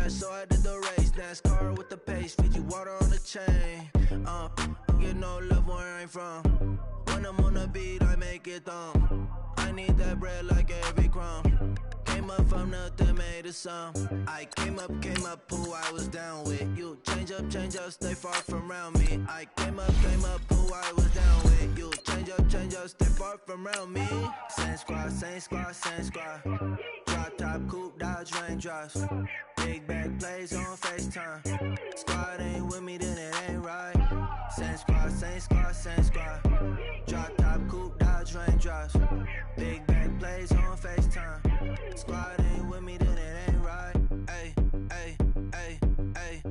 fast, so I did the race. NASCAR with the pace, feed you water on the chain. Get no love where I ain't from. When I'm on the beat, I make it thump. I need that bread like every crumb. Came up from nothing, made a sum. I came up, who I was down with. You change up, stay far from around me. I came up, who I was down with. You change up, stay far from around me. Same squad, same squad, same squad. Drop top, coupe, Dodge raindrops. Big bag plays on FaceTime. Squad ain't with me, then it ain't right. Same squad, same squad, same squad. Drop top, coupe, Dodge raindrops. Big bag plays on FaceTime. Squad ain't with me, then it ain't right. Ay, ay, ay, ay.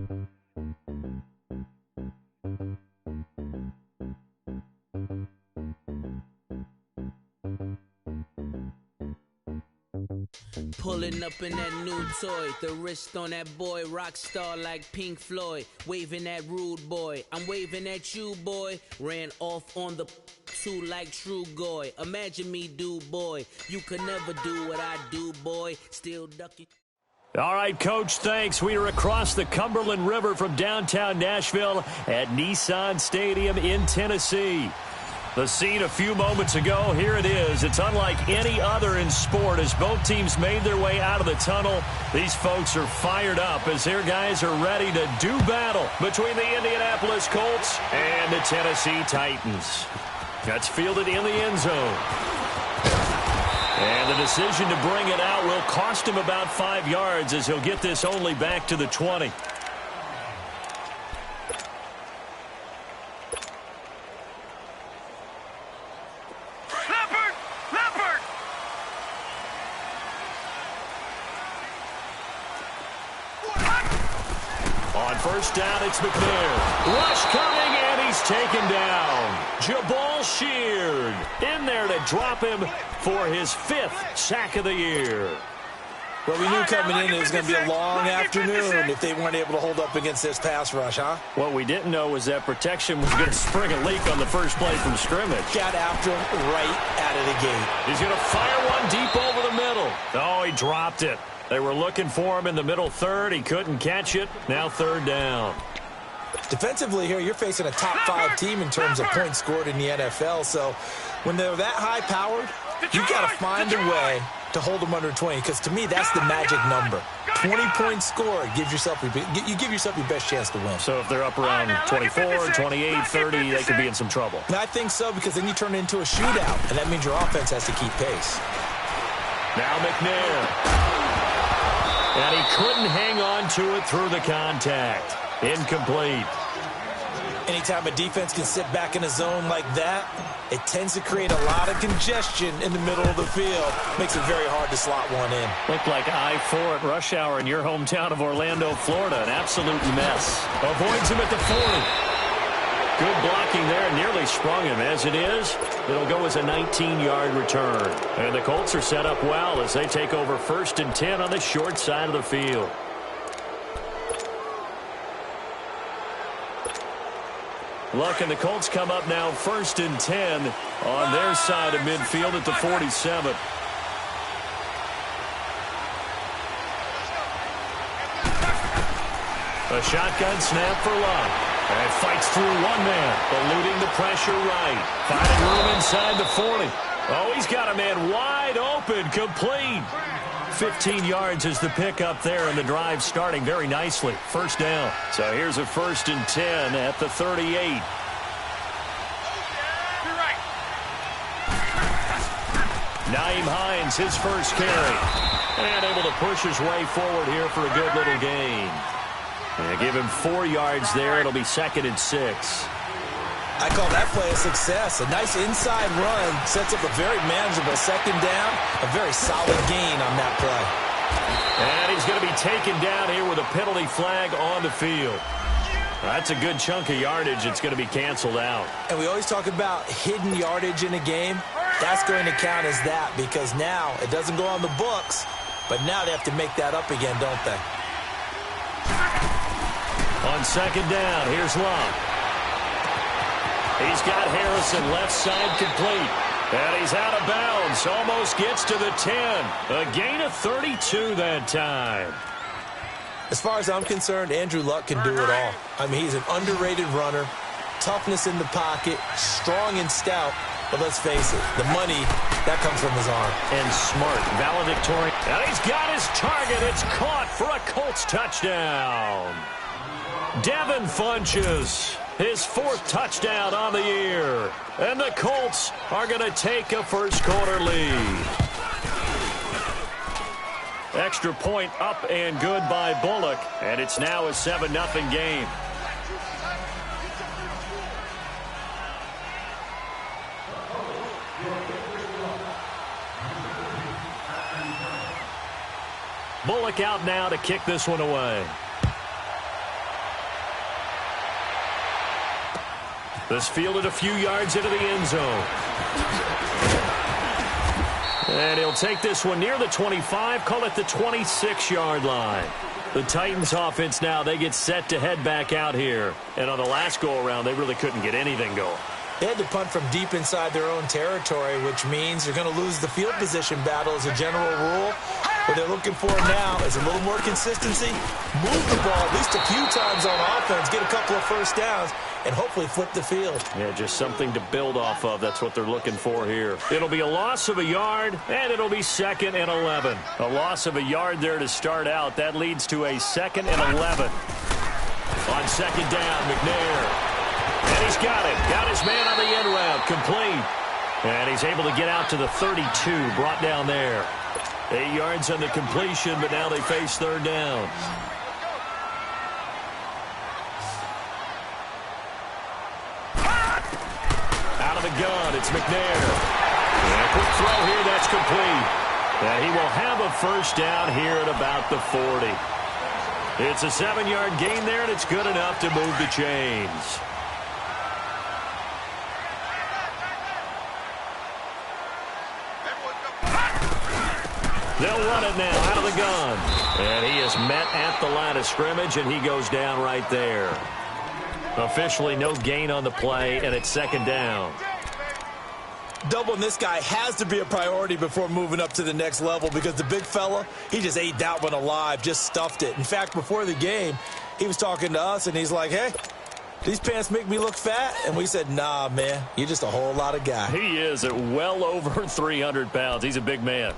Pulling up in that new toy, the wrist on that boy, rock star like Pink Floyd, waving at rude boy, I'm waving at you boy, ran off on the two like True Goy, imagine me do boy, you could never do what I do boy, still ducking. All right, Coach, thanks. We are across the Cumberland River from downtown Nashville at Nissan Stadium in Tennessee. The scene a few moments ago, here it is. It's unlike any other in sport as both teams made their way out of the tunnel. These folks are fired up as their guys are ready to do battle between the Indianapolis Colts and the Tennessee Titans. That's fielded in the end zone. And the decision to bring it out will cost him about 5 yards as he'll get this only back to the 20. First down, it's McNair. Rush coming, and he's taken down. Jabal Sheard in there to drop him for his 5th sack of the year. Well, we knew coming in it was going to be a long afternoon if they weren't able to hold up against this pass rush, huh? What we didn't know was that protection was going to spring a leak on the first play from scrimmage. Got after him right out of the gate. He's going to fire one deep over the middle. Oh, he dropped it. They were looking for him in the middle third. He couldn't catch it. Now 3rd down. Defensively here, you're facing a top 5 team in terms of points scored in the NFL. So when they're that high-powered, you got to find a way to hold them under 20. Because to me, that's the magic number. 20 points scored gives yourself your best chance to win. So if they're up around 24, 28, 30, they could be in some trouble. And I think so, because then you turn it into a shootout, and that means your offense has to keep pace. Now McNair. And he couldn't hang on to it through the contact. Incomplete. Anytime a defense can sit back in a zone like that, it tends to create a lot of congestion in the middle of the field. Makes it very hard to slot one in. Looked like I-4 at rush hour in your hometown of Orlando, Florida. An absolute mess. Avoids him at the 40. Good blocking there, nearly sprung him. As it is, it'll go as a 19-yard return. And the Colts are set up well as they take over 1st and 10 on the short side of the field. Look, and the Colts come up now 1st and 10 on their side of midfield at the 47. A shotgun snap for Love. And fights through one man, eluding the pressure right. Finding room inside the 40. Oh, he's got a man wide open, complete. 15 yards is the pickup there, and the drive starting very nicely. 1st down. So here's a 1st and 10 at the 38. Nyheim Hines, his first carry. And able to push his way forward here for a good little gain. And give him 4 yards there. It'll be 2nd and 6. I call that play a success. A nice inside run sets up a very manageable 2nd down. A very solid gain on that play. And he's going to be taken down here with a penalty flag on the field. That's a good chunk of yardage. It's going to be canceled out. And we always talk about hidden yardage in a game. That's going to count as that because now it doesn't go on the books, but now they have to make that up again, don't they? On 2nd down, here's Love. He's got Harrison left side complete. And he's out of bounds. Almost gets to the 10. A gain of 32 that time. As far as I'm concerned, Andrew Luck can do it all. I mean, he's an underrated runner, toughness in the pocket, strong and stout. But let's face it, the money, that comes from his arm. And smart, valedictorian. And he's got his target. It's caught for a Colts touchdown. Devin Funchess, his 4th touchdown on the year. And the Colts are going to take a first-quarter lead. Extra point up and good by Bullock. And it's now a 7-0 game. Bullock out now to kick this one away. This fielded a few yards into the end zone. And he'll take this one near the 25, call it the 26-yard line. The Titans offense now, they get set to head back out here. And on the last go-around, they really couldn't get anything going. They had to punt from deep inside their own territory, which means you're going to lose the field position battle as a general rule. What they're looking for now is a little more consistency, move the ball at least a few times on offense, get a couple of first downs, and hopefully flip the field. Yeah, just something to build off of. That's what they're looking for here. It'll be a loss of a yard, and it'll be 2nd and 11. A loss of a yard there to start out. That leads to a 2nd and 11. On 2nd down, McNair. And he's got it. Got his man on the end route. Complete. And he's able to get out to the 32. Brought down there. 8 yards on the completion, but now they face 3rd down. Out of the gun, it's McNair. And a quick throw here, that's complete. And he will have a first down here at about the 40. It's a 7-yard gain there, and it's good enough to move the chains. They'll run it now out of the gun. And he is met at the line of scrimmage, and he goes down right there. Officially no gain on the play, and it's 2nd down. Doubling this guy has to be a priority before moving up to the next level because the big fella, he just ate that one alive, just stuffed it. In fact, before the game, he was talking to us, and he's like, hey, these pants make me look fat? And we said, nah, man, you're just a whole lot of guy. He is at well over 300 pounds. He's a big man.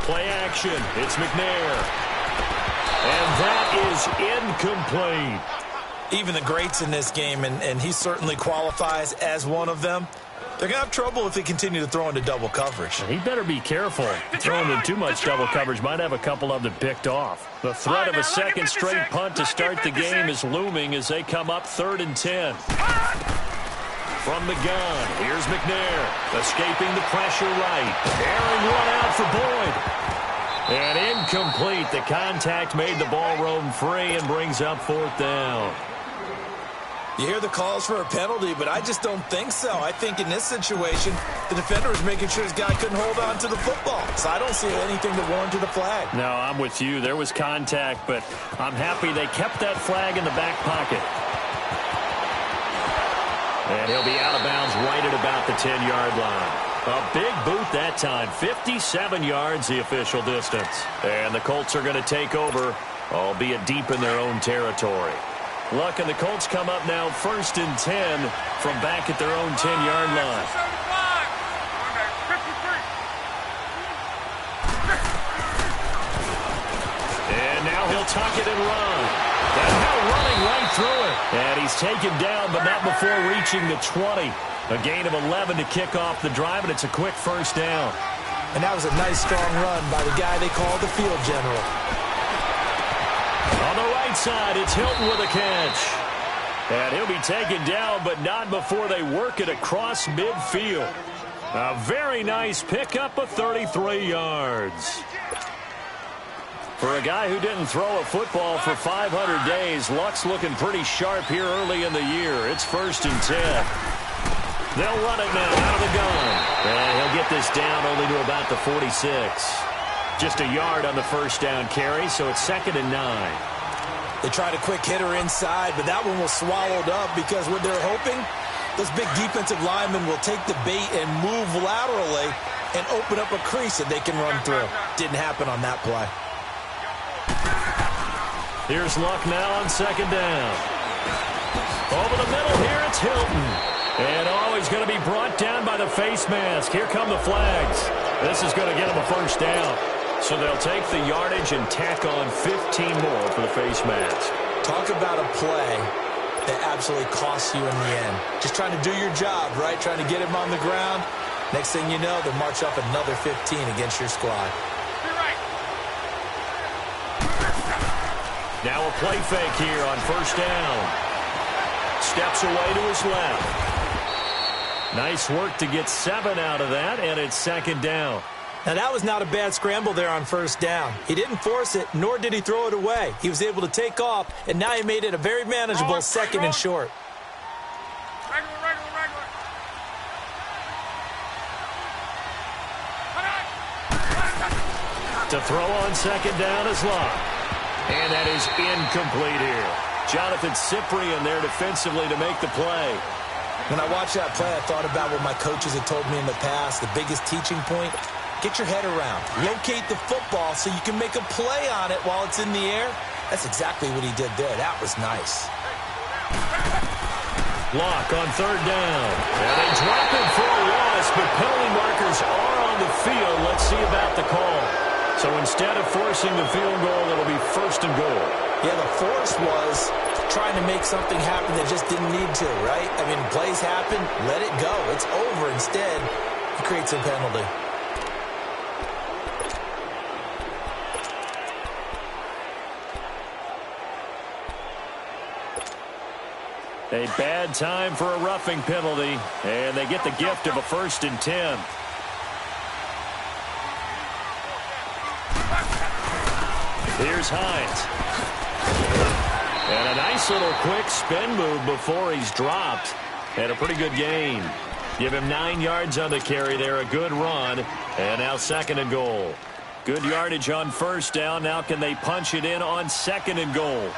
Play action. It's McNair. And that is incomplete. Even the greats in this game, and he certainly qualifies as one of them, they're going to have trouble if they continue to throw into double coverage. He better be careful. Throwing in too much double coverage might have a couple of them picked off. The threat of a second straight punt to start the game is looming as they come up 3rd and 10. From the gun, here's McNair, escaping the pressure right. Airing one out for Boyd. And incomplete. The contact made the ball roam free and brings up 4th down. You hear the calls for a penalty, but I just don't think so. I think in this situation, the defender was making sure his guy couldn't hold on to the football. So I don't see anything that warranted a flag. No, I'm with you. There was contact, but I'm happy they kept that flag in the back pocket. And he'll be out of bounds right at about the 10-yard line. A big boot that time. 57 yards, the official distance. And the Colts are going to take over, albeit deep in their own territory. Luck and the Colts come up now 1st and 10 from back at their own 10-yard line. And now he'll tuck it and run. And now running right through it. And he's taken down, but not before reaching the 20. A gain of 11 to kick off the drive, and it's a quick first down. And that was a nice, strong run by the guy they call the field general. On the right side, it's Hilton with a catch. And he'll be taken down, but not before they work it across midfield. A very nice pickup of 33 yards. For a guy who didn't throw a football for 500 days, Luck's looking pretty sharp here early in the year. It's 1st and 10. They'll run it now out of the gun. And he'll get this down only to about the 46. Just a yard on the first down carry, so it's 2nd and 9. They tried a quick hitter inside, but that one was swallowed up because what they're hoping Those big defensive linemen will take the bait and move laterally and open up a crease that they can run through. Didn't happen on that play. Here's Luck now on second down. Over the middle here, it's Hilton. And he's going to be brought down by the face mask. Here come the flags. This is going to get him a first down. So they'll take the yardage and tack on 15 more for the face mask. Talk about a play that absolutely costs you in the end. Just trying to do your job, right? Trying to get him on the ground. Next thing you know, they'll march up another 15 against your squad. Now a play fake here on first down. Steps away to his left. Nice work to get 7 out of that, and it's second down. Now, that was not a bad scramble there on first down. He didn't force it, nor did he throw it away. He was able to take off, and now he made it a very manageable second and short. To throw on second down is Luck. And that is incomplete here. Jonathan Cyprien there defensively to make the play. When I watched that play, I thought about what my coaches had told me in the past. The biggest teaching point, get your head around. Locate the football so you can make a play on it while it's in the air. That's exactly what he did there. That was nice. Luck on third down. And they drop it for a loss, but penalty markers are on the field. Let's see about the call. So instead of forcing the field goal, it'll be first and goal. Yeah, the force was trying to make something happen that just didn't need to, right? I mean, plays happen, let it go. It's over. Instead, he creates a penalty. A bad time for a roughing penalty, and they get the gift of a 1st and 10. Here's Hines. And a nice little quick spin move before he's dropped. And a pretty good gain. Give him 9 yards on the carry there. A good run. And now second and goal. Good yardage on first down. Now can they punch it in on second and goal?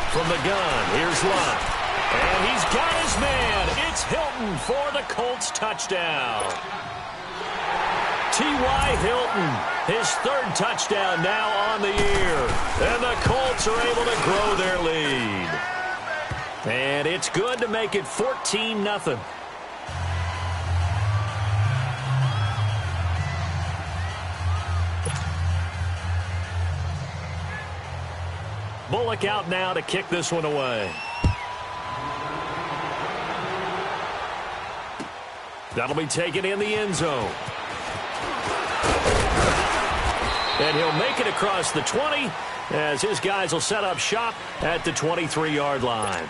From the gun, here's Luck. And he's got his man. It's Hilton for the Colts touchdown. T.Y. Hilton, his 3rd touchdown now on the year. And the Colts are able to grow their lead. And it's good to make it 14-0. Bullock out now to kick this one away. That'll be taken in the end zone. And he'll make it across the 20 as his guys will set up shop at the 23-yard line.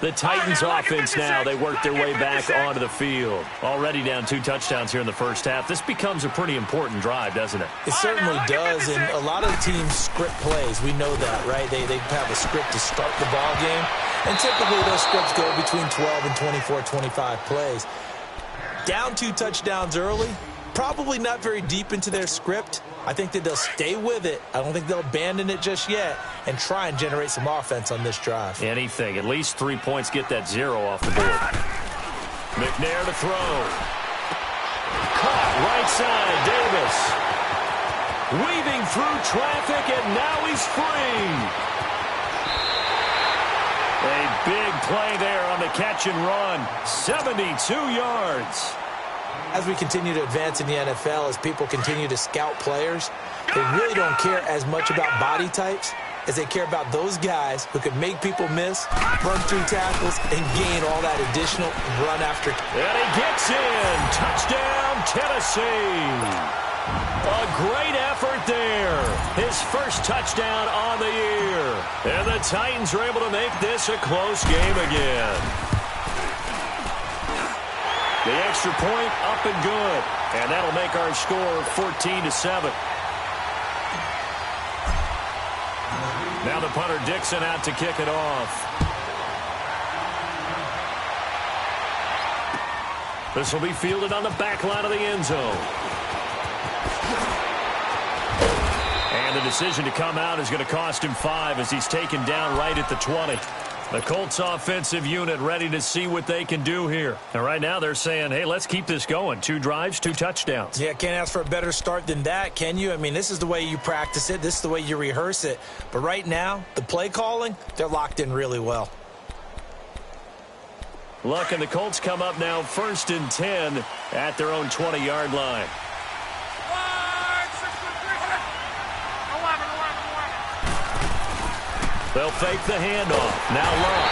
The Titans offense now, they work their way back onto the field. Already down 2 touchdowns here in the first half. This becomes a pretty important drive, doesn't it? It certainly does, and a lot of teams script plays. We know that, right? They have a script to start the ball game, and typically those scripts go between 12 and 24, 25 plays. Down 2 touchdowns early, probably not very deep into their script. I think that they'll stay with it. I don't think they'll abandon it just yet and try and generate some offense on this drive. Anything. At least 3 points, get that 0 off the board. McNair to throw. Caught right side, Davis. Weaving through traffic, and now he's free. A big play there on the catch and run. 72 yards. As we continue to advance in the NFL, as people continue to scout players, they really don't care as much about body types as they care about those guys who can make people miss, run through tackles, and gain all that additional run after. And he gets in. Touchdown, Tennessee. A great effort there. His first touchdown on the year. And the Titans are able to make this a close game again. The extra point up and good. And that'll make our score 14-7. Now the punter Dixon out to kick it off. This will be fielded on the back line of the end zone. And the decision to come out is going to cost him 5 as he's taken down right at the 20. The Colts offensive unit ready to see what they can do here. And right now they're saying, hey, let's keep this going. 2 drives, 2 touchdowns. Yeah, can't ask for a better start than that, can you? I mean, this is the way you practice it. This is the way you rehearse it. But right now, the play calling, they're locked in really well. Luck and the Colts come up now 1st and 10 at their own 20-yard line. They'll fake the handoff. Now Luck.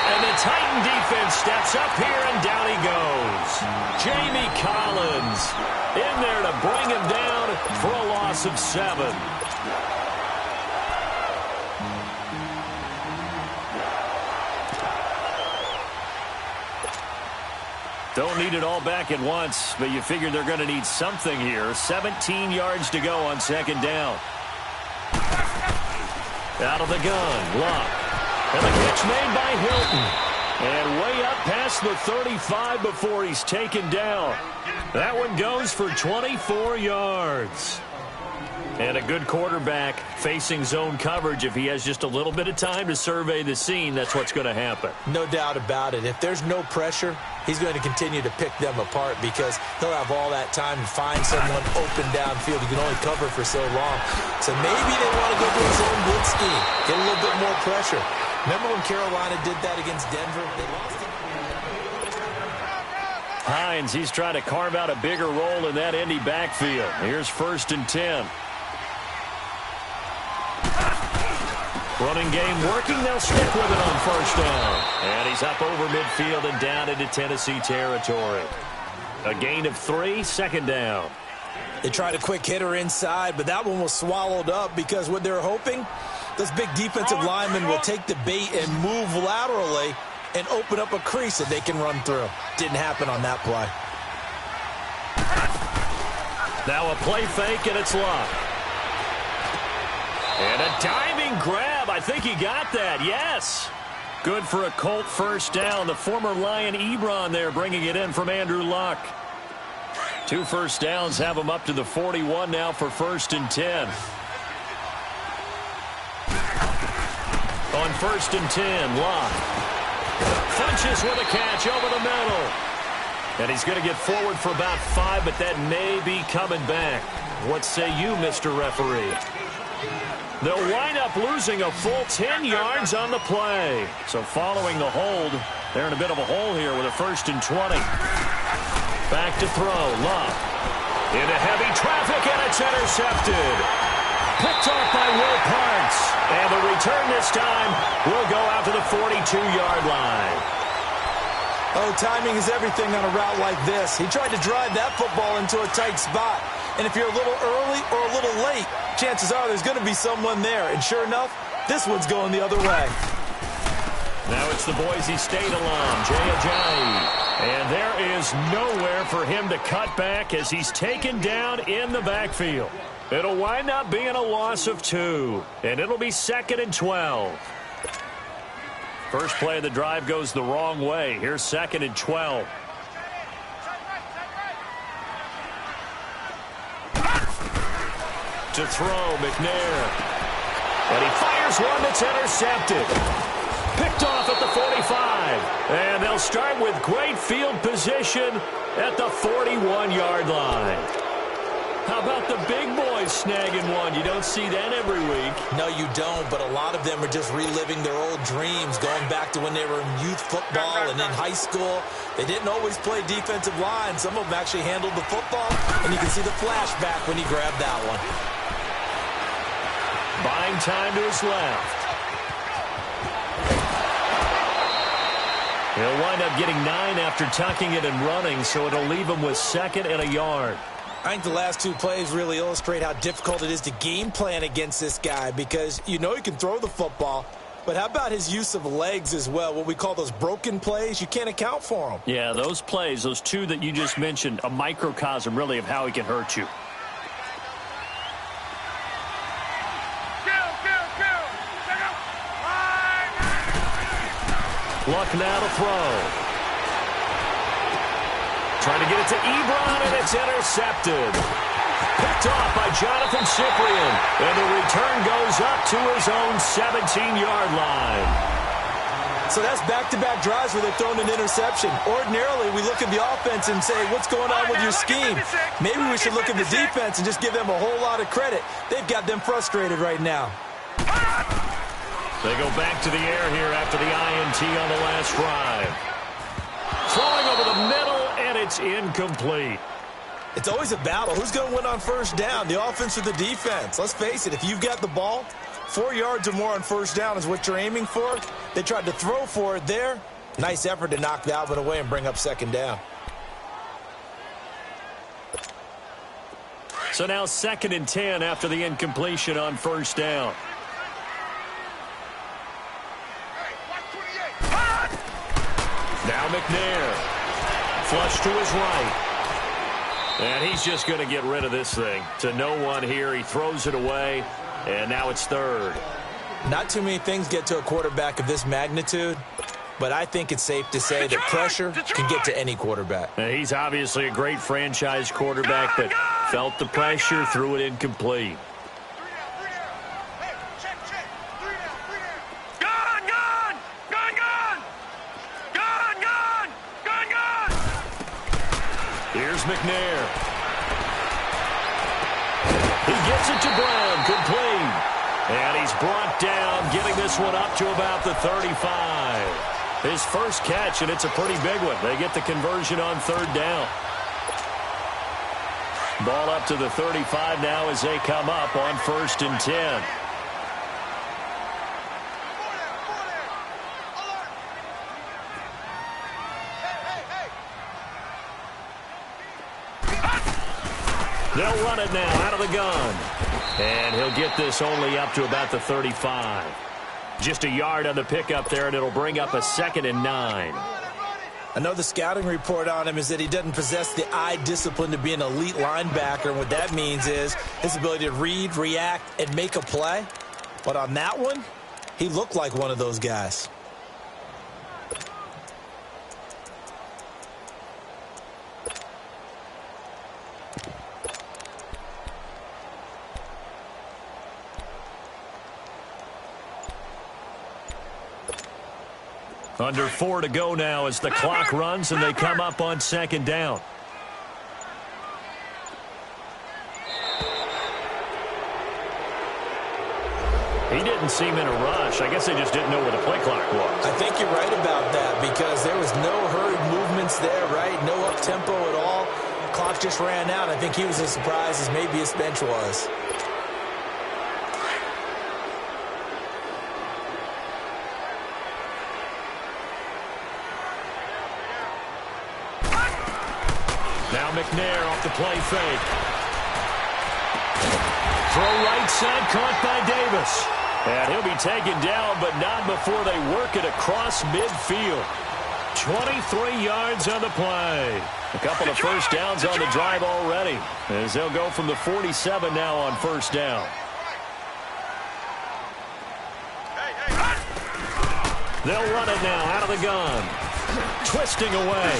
And the Titan defense steps up here, and down he goes. Jamie Collins in there to bring him down for a loss of 7. Don't need it all back at once, but you figure they're going to need something here. 17 yards to go on 2nd down. Out of the gun, Luck. And the catch made by Hilton. And way up past the 35 before he's taken down. That one goes for 24 yards. And a good quarterback facing zone coverage. If he has just a little bit of time to survey the scene, that's what's going to happen. No doubt about it. If there's no pressure, he's going to continue to pick them apart because he'll have all that time to find someone open downfield. He can only cover for so long. So maybe they want to go to his own blitz scheme, get a little bit more pressure. Remember when Carolina did that against Denver? They lost it. Hines, he's trying to carve out a bigger role in that Indy backfield. Here's 1st and 10. Running game working. They'll stick with it on 1st down. And he's up over midfield and down into Tennessee territory. A gain of 3, 2nd down. They tried a quick hitter inside, but that one was swallowed up because what they're hoping, those big defensive linemen will take the bait and move laterally and open up a crease that they can run through. Didn't happen on that play. Now a play fake, and it's Luck. And a diving grab. I think he got that. Yes. Good for a Colt 1st down. The former Lion Ebron there bringing it in from Andrew Luck. 2 first downs have him up to the 41 now for 1st and 10. On 1st and 10, Luck punches with a catch over the middle. And he's going to get forward for about 5, but that may be coming back. What say you, Mr. Referee? They'll wind up losing a full 10 yards on the play. So following the hold, they're in a bit of a hole here with a 1st and 20. Back to throw, Luck. Into heavy traffic, and it's intercepted. Picked off by Will Parks. And the return this time will go out to the 42-yard line. Oh, timing is everything on a route like this. He tried to drive that football into a tight spot. And if you're a little early or a little late, chances are there's going to be someone there. And sure enough, this one's going the other way. Now it's the Boise State alum, Jay Ajayi. And there is nowhere for him to cut back as he's taken down in the backfield. It'll wind up being a loss of 2. And it'll be 2nd and 12. First play of the drive goes the wrong way. Here's 2nd and 12. To throw, McNair. And he fires one that's intercepted. Picked off at the 45. And they'll start with great field position at the 41-yard line. How about the big boys snagging one? You don't see that every week. No, you don't, but a lot of them are just reliving their old dreams, going back to when they were in youth football and in high school. They didn't always play defensive line. Some of them actually handled the football, and you can see the flashback when he grabbed that one. Buying time to his left. He'll wind up getting 9 after tucking it and running, so it'll leave him with 2nd and a yard. I think the last 2 plays really illustrate how difficult it is to game plan against this guy because you know he can throw the football, but how about his use of legs as well? What we call those broken plays, you can't account for them. Yeah, those plays, those 2 that you just mentioned, a microcosm really of how he can hurt you. Luck now to throw. Trying to get it to Ebron, and it's intercepted. Picked off by Jonathan Cyprien. And the return to his own 17-yard line. So that's back-to-back drives where they've thrown an interception. Ordinarily, we look at the offense and say, what's going on with your scheme? Maybe we should look at the defense and just give them a whole lot of credit. They've got them frustrated right now. They go back to the air here after the INT on the last drive. Throwing over the middle, and it's incomplete. It's always a battle. Who's going to win on first down, the offense or the defense? Let's face it, if you've got the ball, 4 yards or more on first down is what you're aiming for. They tried to throw for it there. Nice effort to knock Dalvin away and bring up second down. So now 2nd and 10 after the incompletion on first down. Now McNair. Flush to his right. And he's just going to get rid of this thing. To no one here. He throws it away. And now it's 3rd. Not too many things get to a quarterback of this magnitude, but I think it's safe to say that pressure can get to any quarterback. He's obviously a great franchise quarterback, but felt the pressure, threw it incomplete. Here's McNair. He gets it to Brown, complete. And he's brought down, getting this one up to about the 35. His first catch, and it's a pretty big one. They get the conversion on 3rd down. Ball up to the 35 now as they come up on 1st and 10. They'll run it now out of the gun. And he'll get this only up to about the 35. Just a yard on the pickup there, and it'll bring up a 2nd and 9. Another scouting report on him is that he doesn't possess the eye discipline to be an elite linebacker. And what that means is his ability to read, react, and make a play. But on that one, he looked like one of those guys. Under 4 to go now as the clock runs and they come up on 2nd down. He didn't seem in a rush. I guess they just didn't know where the play clock was. I think you're right about that because there was no hurried movements there, right? No up-tempo at all. The clock just ran out. I think he was as surprised as maybe his bench was. Now McNair off the play fake. Throw right side caught by Davis. And he'll be taken down, but not before they work it across midfield. 23 yards on the play. A couple of first downs on the drive already, as they'll go from the 47 now on first down. They'll run it now out of the gun. Twisting away.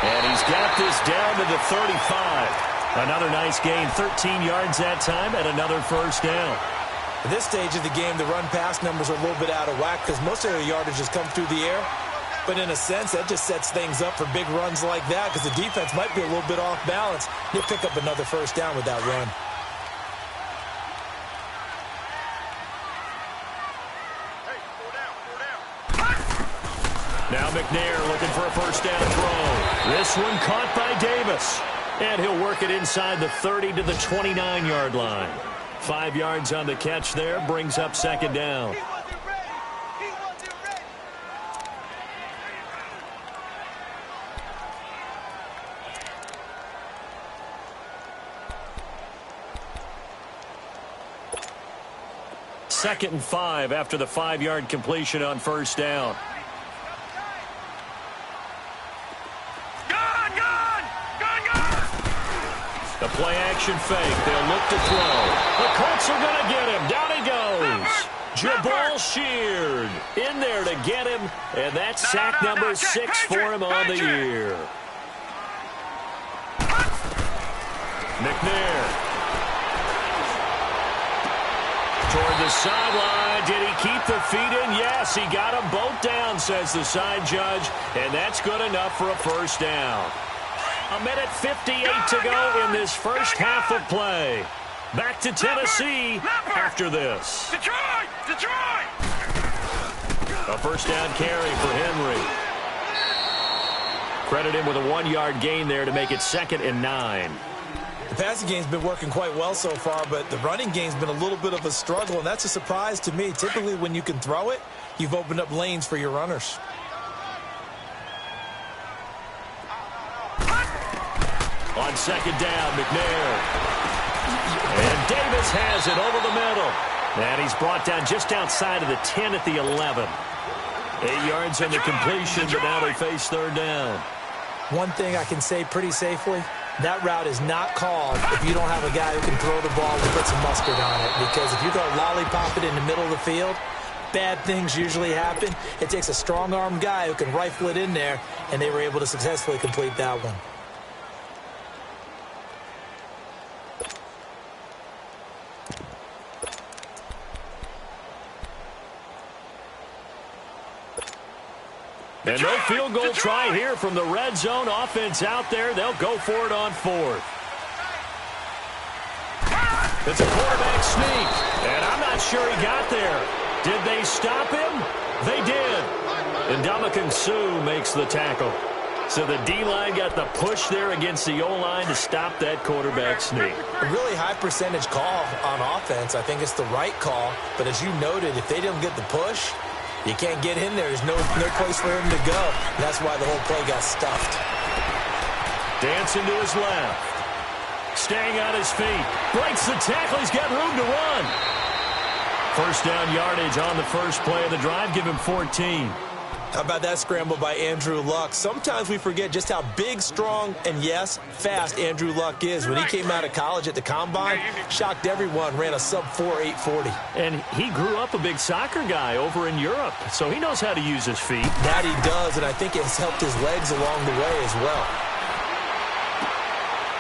And he's got this down to the 35. Another nice gain, 13 yards that time, and another first down. At this stage of the game, the run-pass numbers are a little bit out of whack because most of their yardage has come through the air. But in a sense, that just sets things up for big runs like that because the defense might be a little bit off balance. They'll pick up another first down with that run. Now McNair looking for a first down throw. This one caught by Davis. And he'll work it inside the 30 to the 29-yard line. 5 yards on the catch there, brings up second down. Second and 5 after the 5-yard completion on first down. The play-action fake. They'll look to throw. The Colts are going to get him. Down he goes. Jabaal Sheard in there to get him, and that's sack number 6 for him on the year. McNair. Toward the sideline. Did he keep the feet in? Yes, he got them both down, says the side judge, and that's good enough for a first down. 1:58 to go in this first half of play. Back to Tennessee after this. Detroit! A first down carry for Henry. Credit him with a 1-yard gain there to make it 2nd and 9. The passing game's been working quite well so far, but the running game's been a little bit of a struggle, and that's a surprise to me. Typically, when you can throw it, you've opened up lanes for your runners. On 2nd down, McNair. And Davis has it over the middle. And he's brought down just outside of the 10 at the 11. 8 yards on the completion, but now they face 3rd down. One thing I can say pretty safely, that route is not called if you don't have a guy who can throw the ball and put some mustard on it. Because if you go lollipop it in the middle of the field, bad things usually happen. It takes a strong-armed guy who can rifle it in there, and they were able to successfully complete that one. And no field goal try here from the red zone. Offense out there. They'll go for it on 4th. It's a quarterback sneak. And I'm not sure he got there. Did they stop him? They did. And Ndamukong Suh makes the tackle. So the D-line got the push there against the O-line to stop that quarterback sneak. A really high percentage call on offense. I think it's the right call. But as you noted, if they didn't get the push, you can't get in there. There's no place for him to go. And that's why the whole play got stuffed. Dancing to his left. Staying on his feet. Breaks the tackle. He's got room to run. First down yardage on the first play of the drive. Give him 14. How about that scramble by Andrew Luck? Sometimes we forget just how big, strong, and, yes, fast Andrew Luck is. When he came out of college at the Combine, shocked everyone, ran a sub-4 840. And he grew up a big soccer guy over in Europe, so he knows how to use his feet. That he does, and I think it's helped his legs along the way as well.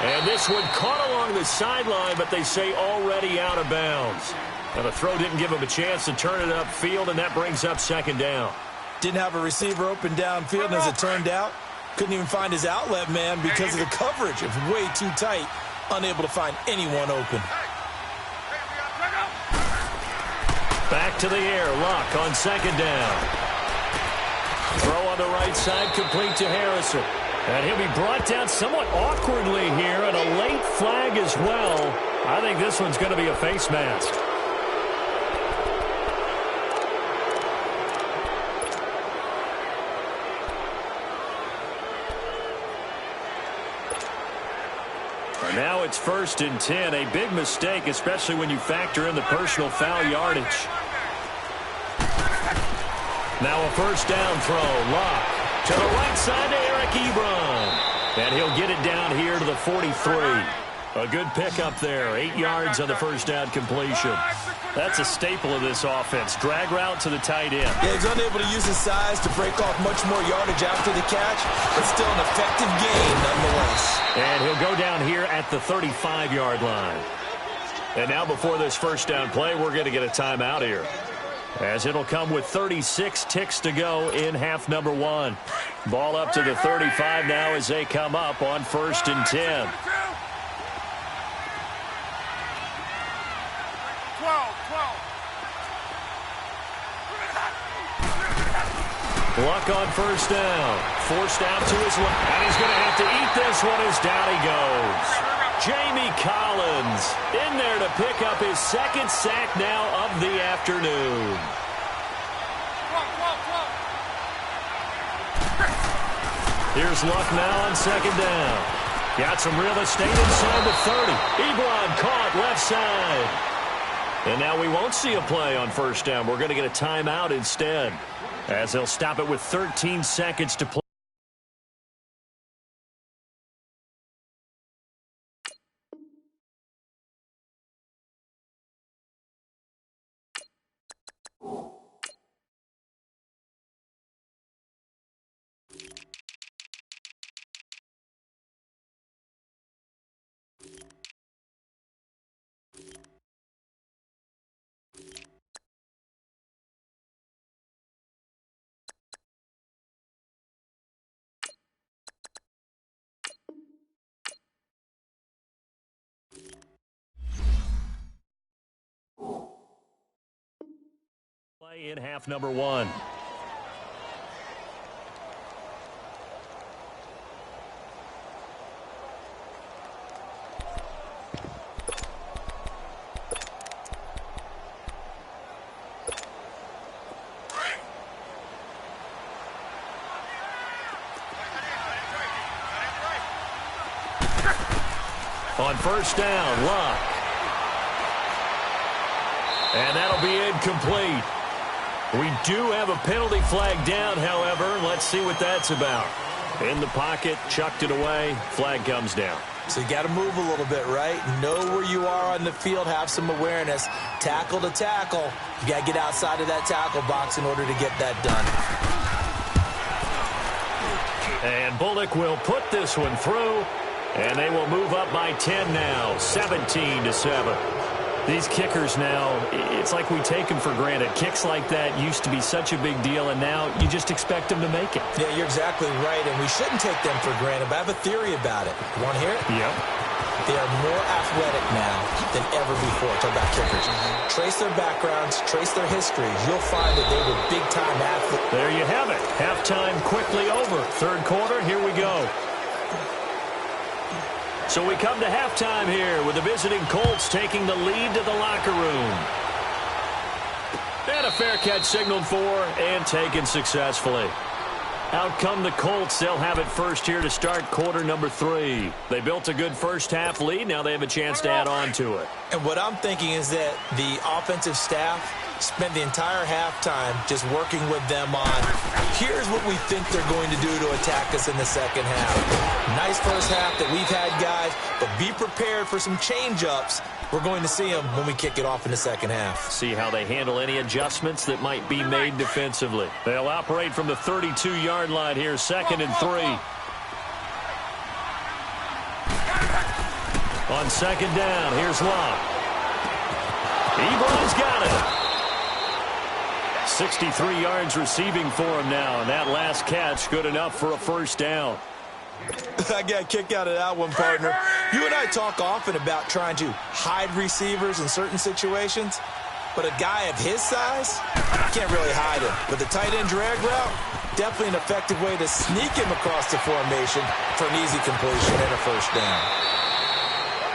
And this one caught along the sideline, but they say already out of bounds. Now the throw didn't give him a chance to turn it upfield, and that brings up 2nd down. Didn't have a receiver open downfield, and as it turned out, couldn't even find his outlet man because of the coverage. It was way too tight, unable to find anyone open. Back to the air, Luck on 2nd down. Throw on the right side, complete to Harrison. And he'll be brought down somewhat awkwardly here, and a late flag as well. I think this one's going to be a face mask. Now it's 1st and 10. A big mistake, especially when you factor in the personal foul yardage. Now a first down throw. Luck to the right side to Eric Ebron. And he'll get it down here to the 43. A good pickup there. 8 yards on the first down completion. That's a staple of this offense. Drag route to the tight end. Yeah, he's unable to use his size to break off much more yardage after the catch, but still an effective gain nonetheless. And he'll go down here at the 35-yard line. And now before this first down play, we're going to get a timeout here, as it'll come with 36 ticks to go in half number 1. Ball up to the 35 now as they come up on 1st and 10. 12. Luck on first down. Forced out to his left. And he's going to have to eat this one as down he goes. Jamie Collins in there to pick up his 2nd sack now of the afternoon. Here's Luck now on 2nd down. Got some real estate inside the 30. Ebron caught left side. And now we won't see a play on first down. We're going to get a timeout instead, as they'll stop it with 13 seconds to play. In half number one. On first down, Locke. And that'll be incomplete. We do have a penalty flag down, however. Let's see what that's about. In the pocket, chucked it away, flag comes down. So you got to move a little bit, right? Know where you are on the field, have some awareness. Tackle to tackle. You got to get outside of that tackle box in order to get that done. And Bullock will put this one through. And they will move up by 10 now, 17-7. These kickers now, it's like we take them for granted. Kicks like that used to be such a big deal, and now you just expect them to make it. Yeah, you're exactly right, and we shouldn't take them for granted, but I have a theory about it. You want to hear it? Yep. They are more athletic now than ever before. Talk about kickers. Trace their backgrounds, trace their histories. You'll find that they were big-time athletes. There you have it. Halftime quickly over. Third quarter, here we go. So we come to halftime here with the visiting Colts taking the lead to the locker room. And a fair catch signaled for and taken successfully. Out come the Colts. They'll have it first here to start quarter number 3. They built a good first half lead. Now they have a chance to add on to it. And what I'm thinking is that the offensive staff spent the entire halftime just working with them on, here's what we think they're going to do to attack us in the second half. Nice first half that we've had, guys, but be prepared for some change-ups. We're going to see them when we kick it off in the second half. See how they handle any adjustments that might be made defensively. They'll operate from the 32-yard line here, 2nd and 3. On second down, here's Locke. Ebron's got it. 63 yards receiving for him now, and that last catch good enough for a first down. I got a kick out of that one, partner. You and I talk often about trying to hide receivers in certain situations, but a guy of his size, you can't really hide him. But the tight end drag route, definitely an effective way to sneak him across the formation for an easy completion and a first down.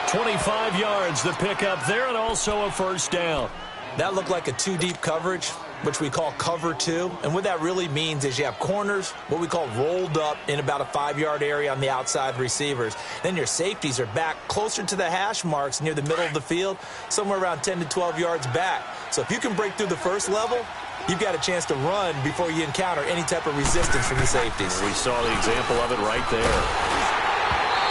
25 yards the pickup there, and also a first down. That looked like a 2-deep coverage, which we call cover 2. And what that really means is you have corners, what we call rolled up in about a 5-yard area on the outside receivers. Then your safeties are back closer to the hash marks near the middle of the field, somewhere around 10 to 12 yards back. So if you can break through the first level, you've got a chance to run before you encounter any type of resistance from the safeties. We saw the example of it right there.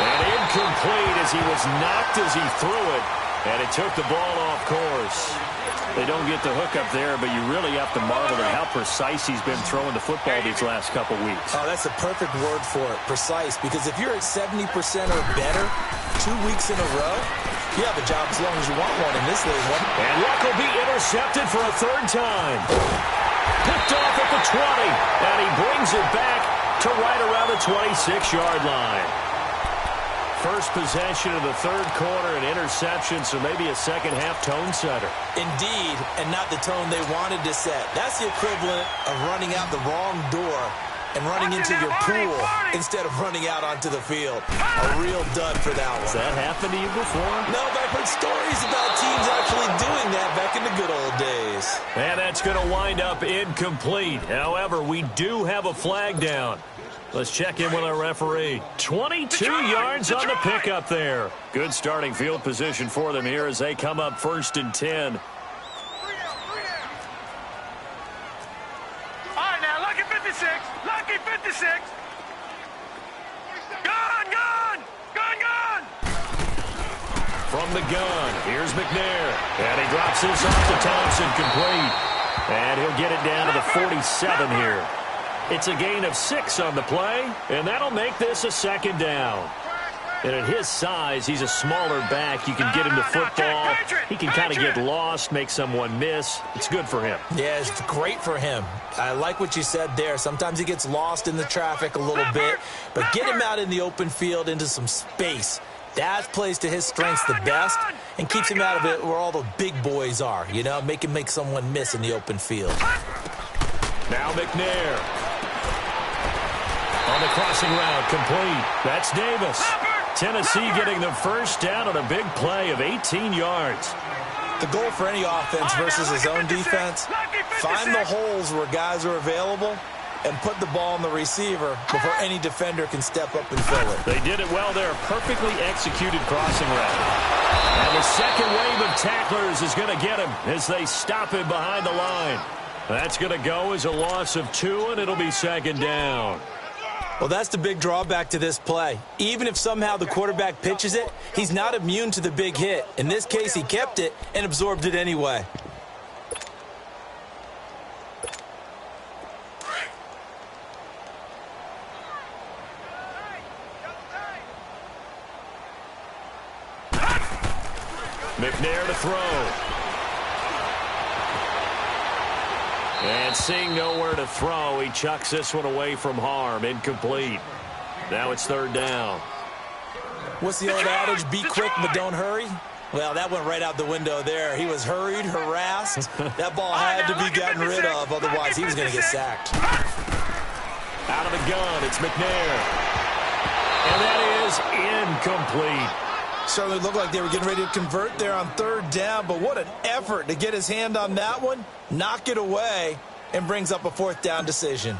And incomplete as he was knocked as he threw it, and it took the ball off course. They don't get the hook up there, but you really have to marvel at how precise he's been throwing the football these last couple weeks. Oh, that's the perfect word for it, precise, because if you're at 70% or better 2 weeks in a row, you have a job as long as you want one in this league. And Luck will be intercepted for a third time. Picked off at the 20, and he brings it back to right around the 26-yard line. First possession of the third quarter, an interception, so maybe a second-half tone setter. Indeed, and not the tone they wanted to set. That's the equivalent of running out the wrong door and running into your pool instead of running out onto the field. A real dud for that one. Has that happened to you before? No, but I've heard stories about teams actually doing that back in the good old days. And that's going to wind up incomplete. However, we do have a flag down. Let's check in with our referee. 22 yards on the pickup there. Good starting field position for them here as they come up 1st and 10. All right, now, lucky 56. Lucky 56. Gun! From the gun, here's McNair. And he drops this off to Thompson, complete. And he'll get it down to the 47 here. It's a gain of 6 on the play, and that'll make this a second down. And at his size, he's a smaller back. You can get him to football. He can kind of get lost, make someone miss. It's good for him. Yeah, it's great for him. I like what you said there. Sometimes he gets lost in the traffic a little bit, but get him out in the open field into some space. That plays to his strengths the best, and keeps him out of it where all the big boys are, you know, make someone miss in the open field. Now McNair. On the crossing route, complete. That's Davis. Tennessee getting the first down on a big play of 18 yards. The goal for any offense versus his own defense, find the holes where guys are available and put the ball on the receiver before any defender can step up and fill it. They did it well there. Perfectly executed crossing route. And the second wave of tacklers is going to get him as they stop him behind the line. That's going to go as a loss of 2, and it'll be second down. Well, that's the big drawback to this play. Even if somehow the quarterback pitches it, he's not immune to the big hit. In this case, he kept it and absorbed it anyway. McNair to throw. And seeing nowhere to throw, he chucks this one away from harm. Incomplete. Now it's third down. What's the old adage? Be quick, but don't hurry? Well, that went right out the window there. He was hurried, harassed. That ball had to be gotten rid of, otherwise he was going to get sacked. Out of the gun, it's McNair. And that is incomplete. Certainly looked like they were getting ready to convert there on third down, but what an effort to get his hand on that one, knock it away, and brings up a fourth down decision.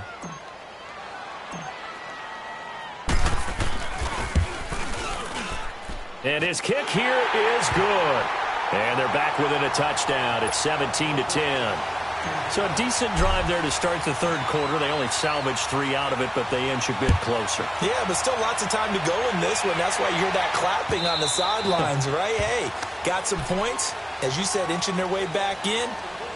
And his kick here is good. And they're back within a touchdown. It's 17-10. So a decent drive there to start the third quarter. They only salvaged 3 out of it, but they inch a bit closer. Yeah, but still lots of time to go in this one. That's why you hear that clapping on the sidelines, right? Hey, got some points. As you said, inching their way back in.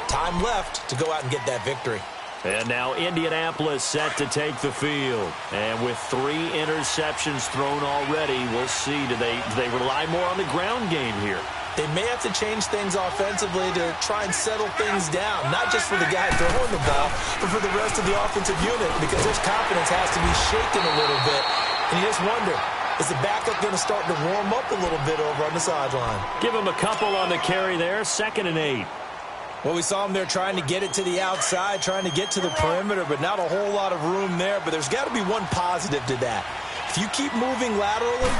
Time left to go out and get that victory. And now Indianapolis set to take the field. And with 3 interceptions thrown already, we'll see. Do they rely more on the ground game here? They may have to change things offensively to try and settle things down, not just for the guy throwing the ball, but for the rest of the offensive unit, because his confidence has to be shaken a little bit. And you just wonder, is the backup going to start to warm up a little bit over on the sideline? Give him a couple on the carry there, 2nd and 8. Well, we saw him there trying to get it to the outside, trying to get to the perimeter, but not a whole lot of room there. But there's got to be one positive to that. If you keep moving laterally,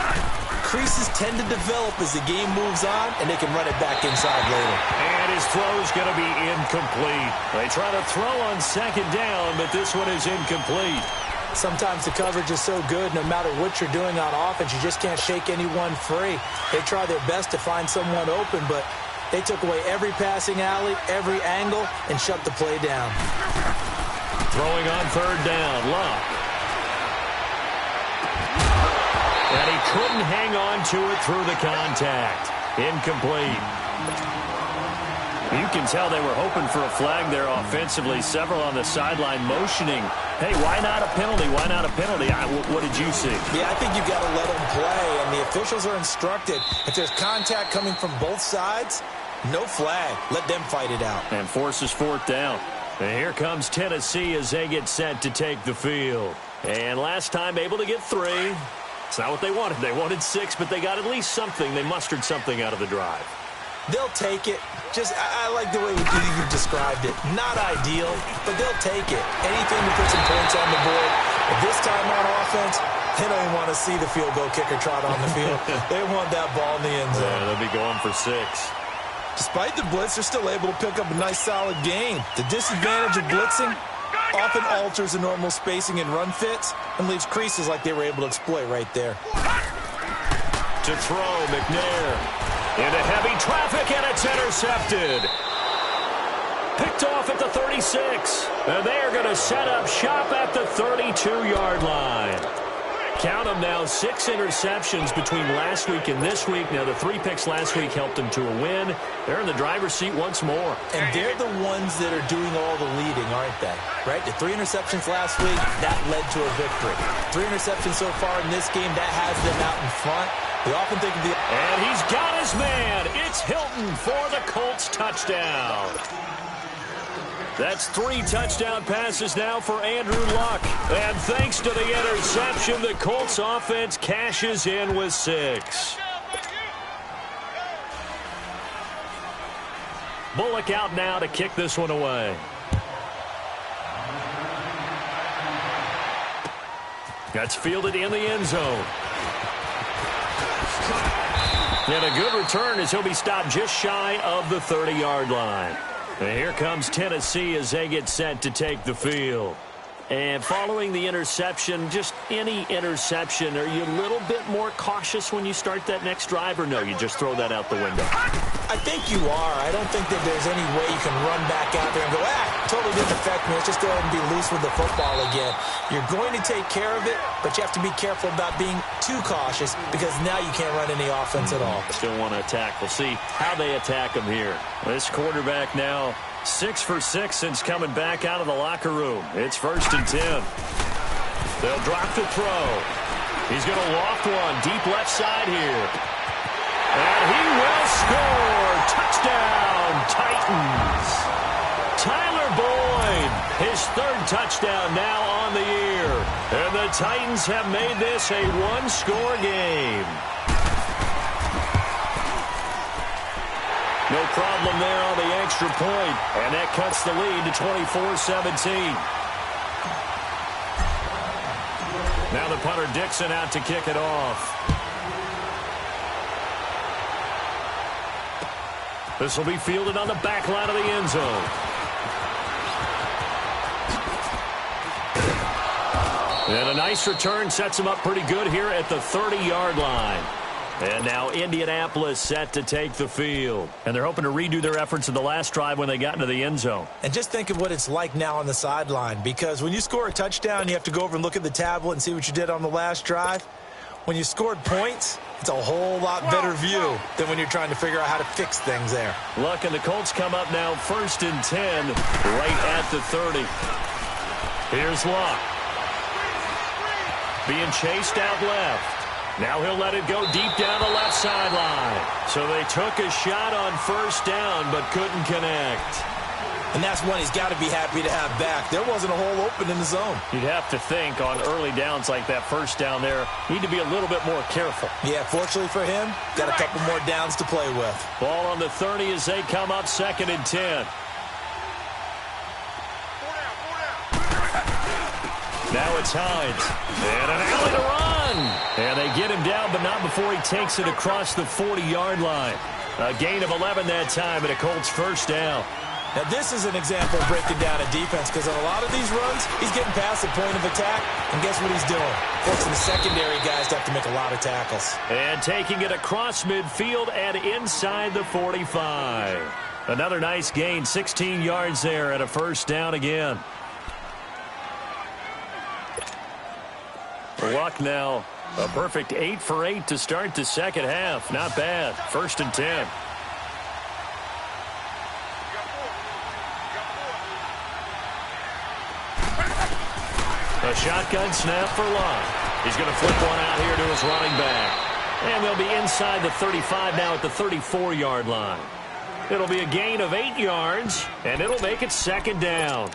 creases tend to develop as the game moves on, and they can run it back inside later. And his throw's going to be incomplete. They try to throw on 2nd down, but this one is incomplete. Sometimes the coverage is so good, no matter what you're doing on offense, you just can't shake anyone free. They try their best to find someone open, but they took away every passing alley, every angle, and shut the play down. Throwing on 3rd down, Luck. And he couldn't hang on to it through the contact. Incomplete. You can tell they were hoping for a flag there offensively. Several on the sideline motioning. Hey, why not a penalty? Why not a penalty? What did you see? Yeah, I think you've got to let them play, and the officials are instructed. If there's contact coming from both sides, no flag. Let them fight it out. And forces 4th down. And here comes Tennessee as they get set to take the field. And last time able to get 3. It's not what they wanted. They wanted 6, but they got at least something. They mustered something out of the drive. They'll take it. I like the way you described it. Not ideal, but they'll take it. Anything to put some points on the board. But this time on offense, they don't even want to see the field goal kicker trot on the field. They want that ball in the end zone. Yeah, they'll be going for 6. Despite the blitz, they're still able to pick up a nice, solid gain. The disadvantage of blitzing often alters the normal spacing and run fits and leaves creases like they were able to exploit right there. To throw, McNair. Into heavy traffic, and it's intercepted. Picked off at the 36. And they are going to set up shop at the 32-yard line. Count them now, 6 interceptions between last week and this week. Now, the 3 picks last week helped them to a win. They're in the driver's seat once more. And they're the ones that are doing all the leading, aren't they? Right? The 3 interceptions last week, that led to a victory. 3 interceptions so far in this game, that has them out in front. We often think of the... And he's got his man. It's Hilton for the Colts touchdown. That's 3 touchdown passes now for Andrew Luck. And thanks to the interception, the Colts offense cashes in with 6. Bullock out now to kick this one away. That's fielded in the end zone. And a good return as he'll be stopped just shy of the 30-yard line. And here comes Tennessee as they get set to take the field. And following the interception, just any interception, are you a little bit more cautious when you start that next drive, or no, you just throw that out the window? I think you are. I don't think that there's any way you can run back out there and go, totally didn't affect me. Let's just go ahead and be loose with the football again. You're going to take care of it, but you have to be careful about being too cautious because now you can't run any offense at all. Still want to attack. We'll see how they attack him here. This quarterback now 6 for 6 since coming back out of the locker room. It's 1st and 10. They'll drop to throw. He's going to loft one deep left side here. And he will score. Touchdown, Titans. Tyler Boyd, his 3rd touchdown now on the year. And the Titans have made this a one-score game. No problem there on the extra point. And that cuts the lead to 24-17. Now the punter Dixon out to kick it off. This will be fielded on the back line of the end zone. And a nice return sets him up pretty good here at the 30-yard line. And now Indianapolis set to take the field. And they're hoping to redo their efforts in the last drive when they got into the end zone. And just think of what it's like now on the sideline, because when you score a touchdown, you have to go over and look at the tablet and see what you did on the last drive. When you scored points, it's a whole lot better view than when you're trying to figure out how to fix things there. Luck and the Colts come up now 1st and 10 right at the 30. Here's Luck. Being chased out left. Now he'll let it go deep down the left sideline. So they took a shot on 1st down but couldn't connect. And that's one he's got to be happy to have back. There wasn't a hole open in the zone. You'd have to think on early downs like that 1st down there, need to be a little bit more careful. Yeah, fortunately for him, got a couple more downs to play with. Ball on the 30 as they come up 2nd and 10. Now it's Hines. And an alley to run. And they get him down, but not before he takes it across the 40-yard line. A gain of 11 that time, and a Colts 1st down. Now, this is an example of breaking down a defense, because on a lot of these runs, he's getting past the point of attack, and guess what he's doing? Forcing the secondary guys to have to make a lot of tackles. And taking it across midfield and inside the 45. Another nice gain, 16 yards there, and a 1st down again. Luck now, a perfect 8 for 8 to start the 2nd half. Not bad. 1st and 10. A shotgun snap for Luck. He's going to flip one out here to his running back. And they'll be inside the 35 now at the 34-yard line. It'll be a gain of 8 yards, and it'll make it 2nd down.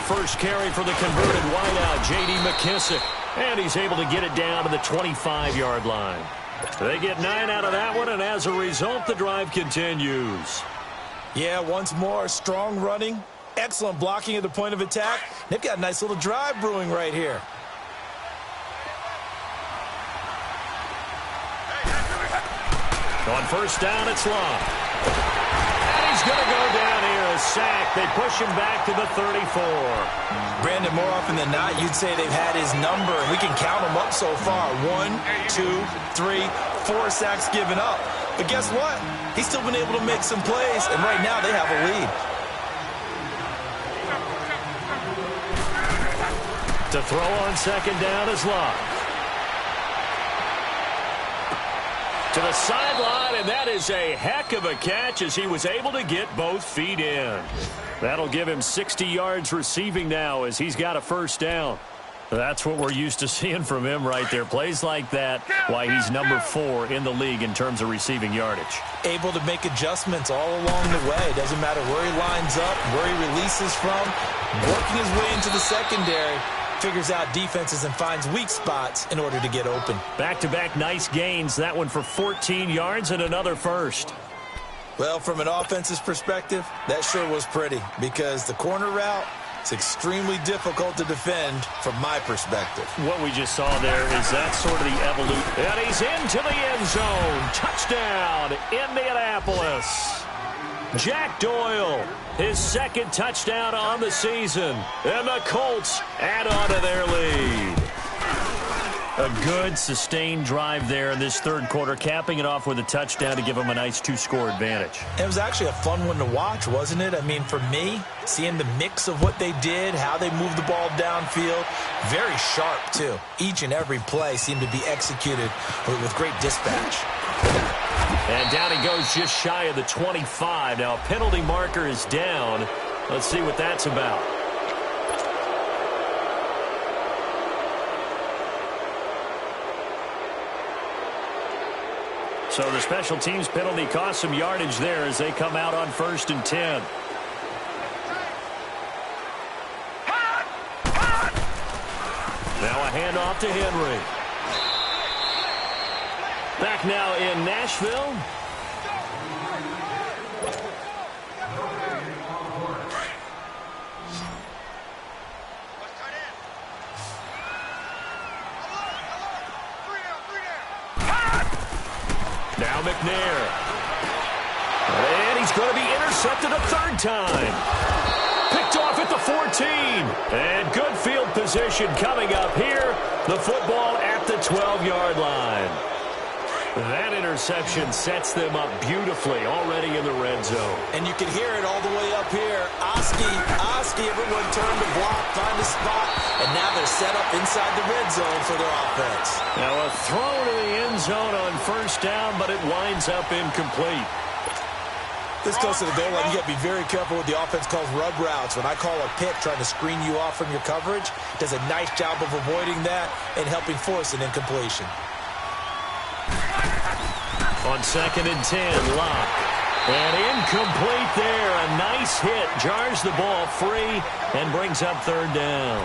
First carry for the converted wideout, J.D. McKissick. And he's able to get it down to the 25-yard line. They get 9 out of that one, and as a result, the drive continues. Yeah, once more, strong running, excellent blocking at the point of attack. They've got a nice little drive brewing right here. On 1st down, it's Luck. And he's going to go down here, a sack. They push him back to the 34. Brandon, more often than not, you'd say they've had his number, and we can count them up so far. 1, 2, 3, 4 sacks given up. But guess what? He's still been able to make some plays, and right now they have a lead. To throw on 2nd down is Luck. To the sideline, and that is a heck of a catch as he was able to get both feet in. That'll give him 60 yards receiving now as he's got a 1st down. That's what we're used to seeing from him right there. Plays like that, why he's number 4 in the league in terms of receiving yardage. Able to make adjustments all along the way. Doesn't matter where he lines up, where he releases from. Working his way into the secondary. Figures out defenses and finds weak spots in order to get open. Back-to-back nice gains. That one for 14 yards and another first. Well, from an offense's perspective, that sure was pretty because the corner route, it's extremely difficult to defend from my perspective. What we just saw there is that sort of the evolution. And he's into the end zone. Touchdown, Indianapolis. Jack Doyle, his second touchdown on the season. And the Colts add on to their lead. A good, sustained drive there in this third quarter, capping it off with a touchdown to give them a nice 2-score advantage. It was actually a fun one to watch, wasn't it? I mean, for me, seeing the mix of what they did, how they moved the ball downfield, very sharp, too. Each and every play seemed to be executed with great dispatch. And down he goes just shy of the 25. Now, a penalty marker is down. Let's see what that's about. So the special teams penalty cost some yardage there as they come out on 1st and 10. Now a handoff to Henry. Back now in Nashville. Now McNair. And he's going to be intercepted a third time. Picked off at the 14. And good field position coming up here. The football at the 12-yard line. That interception sets them up beautifully already in the red zone. And you can hear it all the way up here. Oski, everyone turned to block, find a spot, and now they're set up inside the red zone for their offense. Now a throw to the end zone on 1st down, but it winds up incomplete. This goes to the goal line. You got to be very careful what the offense calls rub routes. When I call a pick trying to screen you off from your coverage, does a nice job of avoiding that and helping force an incompletion. On 2nd and 10, Locke. And incomplete there. A nice hit. Jars the ball free and brings up 3rd down.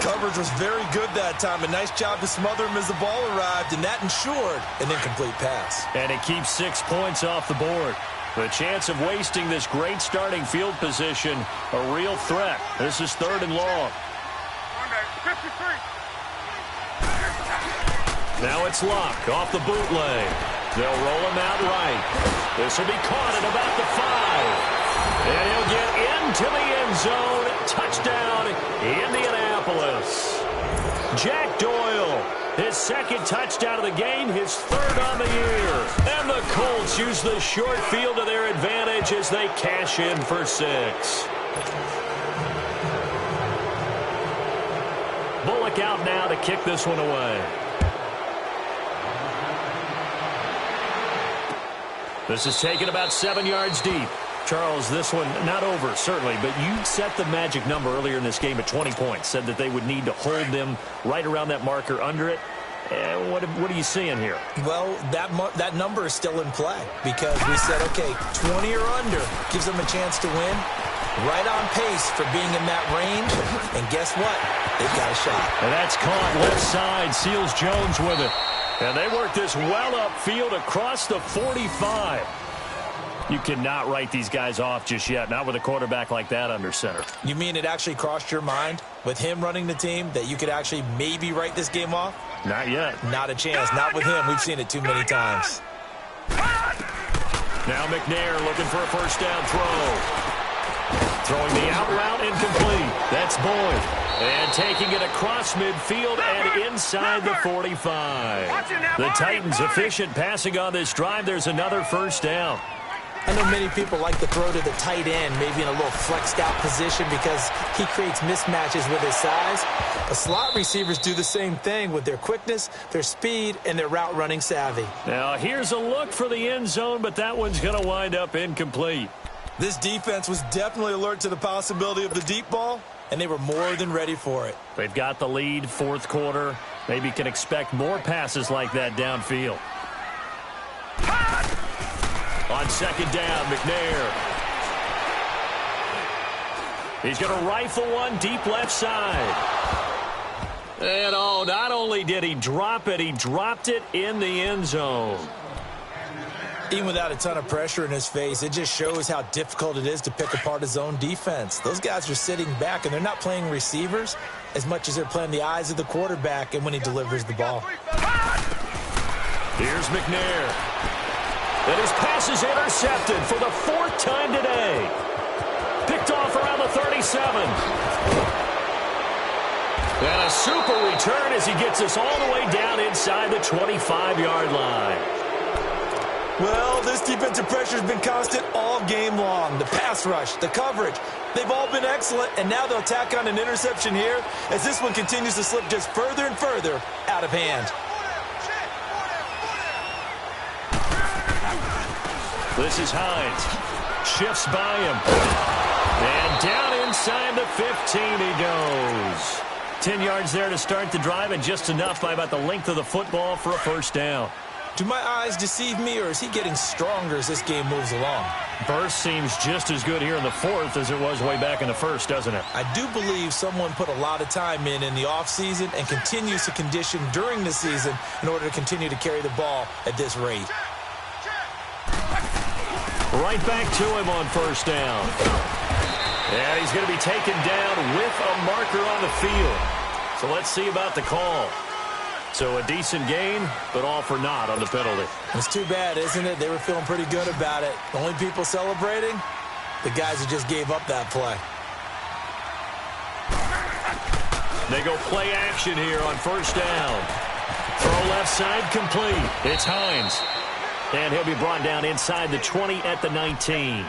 Coverage was very good that time. A nice job to smother him as the ball arrived, and that ensured an incomplete pass. And it keeps 6 points off the board. The chance of wasting this great starting field position, a real threat. This is 3rd and long. 53. Now it's Locke off the bootleg. They'll roll him out right. This will be caught at about the 5. And he'll get into the end zone. Touchdown, Indianapolis. Jack Doyle, his 2nd touchdown of the game, his 3rd on the year. And the Colts use the short field to their advantage as they cash in for 6. Bullock out now to kick this one away. This is taken about 7 yards deep. Charles, this one not over, certainly, but you set the magic number earlier in this game at 20 points. Said that they would need to hold them right around that marker under it. What are you seeing here? Well, that number is still in play because we said, okay, 20 or under gives them a chance to win. Right on pace for being in that range. And guess what? They've got a shot. And that's caught left side. Seals Jones with it. And they work this well upfield across the 45. You cannot write these guys off just yet, not with a quarterback like that under center. You mean it actually crossed your mind with him running the team that you could actually maybe write this game off? Not yet. Not a chance. Not with him. We've seen it too many times. Now McNair looking for a 1st down throw. Throwing the out route incomplete. That's Boyd. And taking it across midfield and inside the 45. The Titans efficient passing on this drive. There's another 1st down. I know many people like to throw to the tight end, maybe in a little flexed out position because he creates mismatches with his size. The slot receivers do the same thing with their quickness, their speed, and their route running savvy. Now here's a look for the end zone, but that one's going to wind up incomplete. This defense was definitely alert to the possibility of the deep ball, and they were more than ready for it. They've got the lead, fourth quarter. Maybe can expect more passes like that downfield. On second down, McNair. He's going to rifle one deep left side. And not only did he drop it, he dropped it in the end zone. Even without a ton of pressure in his face, it just shows how difficult it is to pick apart his own defense. Those guys are sitting back, and they're not playing receivers as much as they're playing the eyes of the quarterback and when he delivers the ball. Here's McNair. And his pass is intercepted for the fourth time today. Picked off around the 37. And a super return as he gets us all the way down inside the 25-yard line. Well, this defensive pressure has been constant all game long. The pass rush, the coverage, they've all been excellent, and now they'll tack on an interception here as this one continues to slip just further and further out of hand. This is Hines. Shifts by him. And down inside the 15 he goes. 10 yards there to start the drive, and just enough by about the length of the football for a first down. Do my eyes deceive me, or is he getting stronger as this game moves along? Burst seems just as good here in the fourth as it was way back in the first, doesn't it? I do believe someone put a lot of time in the offseason and continues to condition during the season in order to continue to carry the ball at this rate. Right back to him on first down. And he's going to be taken down with a marker on the field. So let's see about the call. So a decent gain, but all for naught on the penalty. It's too bad, isn't it? They were feeling pretty good about it. The only people celebrating, the guys who just gave up that play. They go play action here on first down. Throw left side complete. It's Hines. And he'll be brought down inside the 20 at the 19.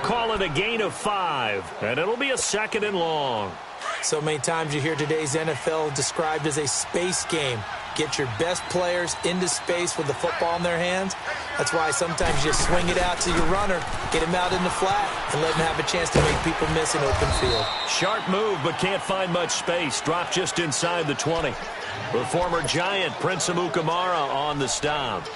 Call it a gain of 5, and it'll be a second and long. So many times you hear today's NFL described as a space game. Get your best players into space with the football in their hands. That's why sometimes you just swing it out to your runner, get him out in the flat, and let him have a chance to make people miss an open field. Sharp move, but can't find much space. Dropped just inside the 20. The former Giant, Prince Amukamara, on the stop.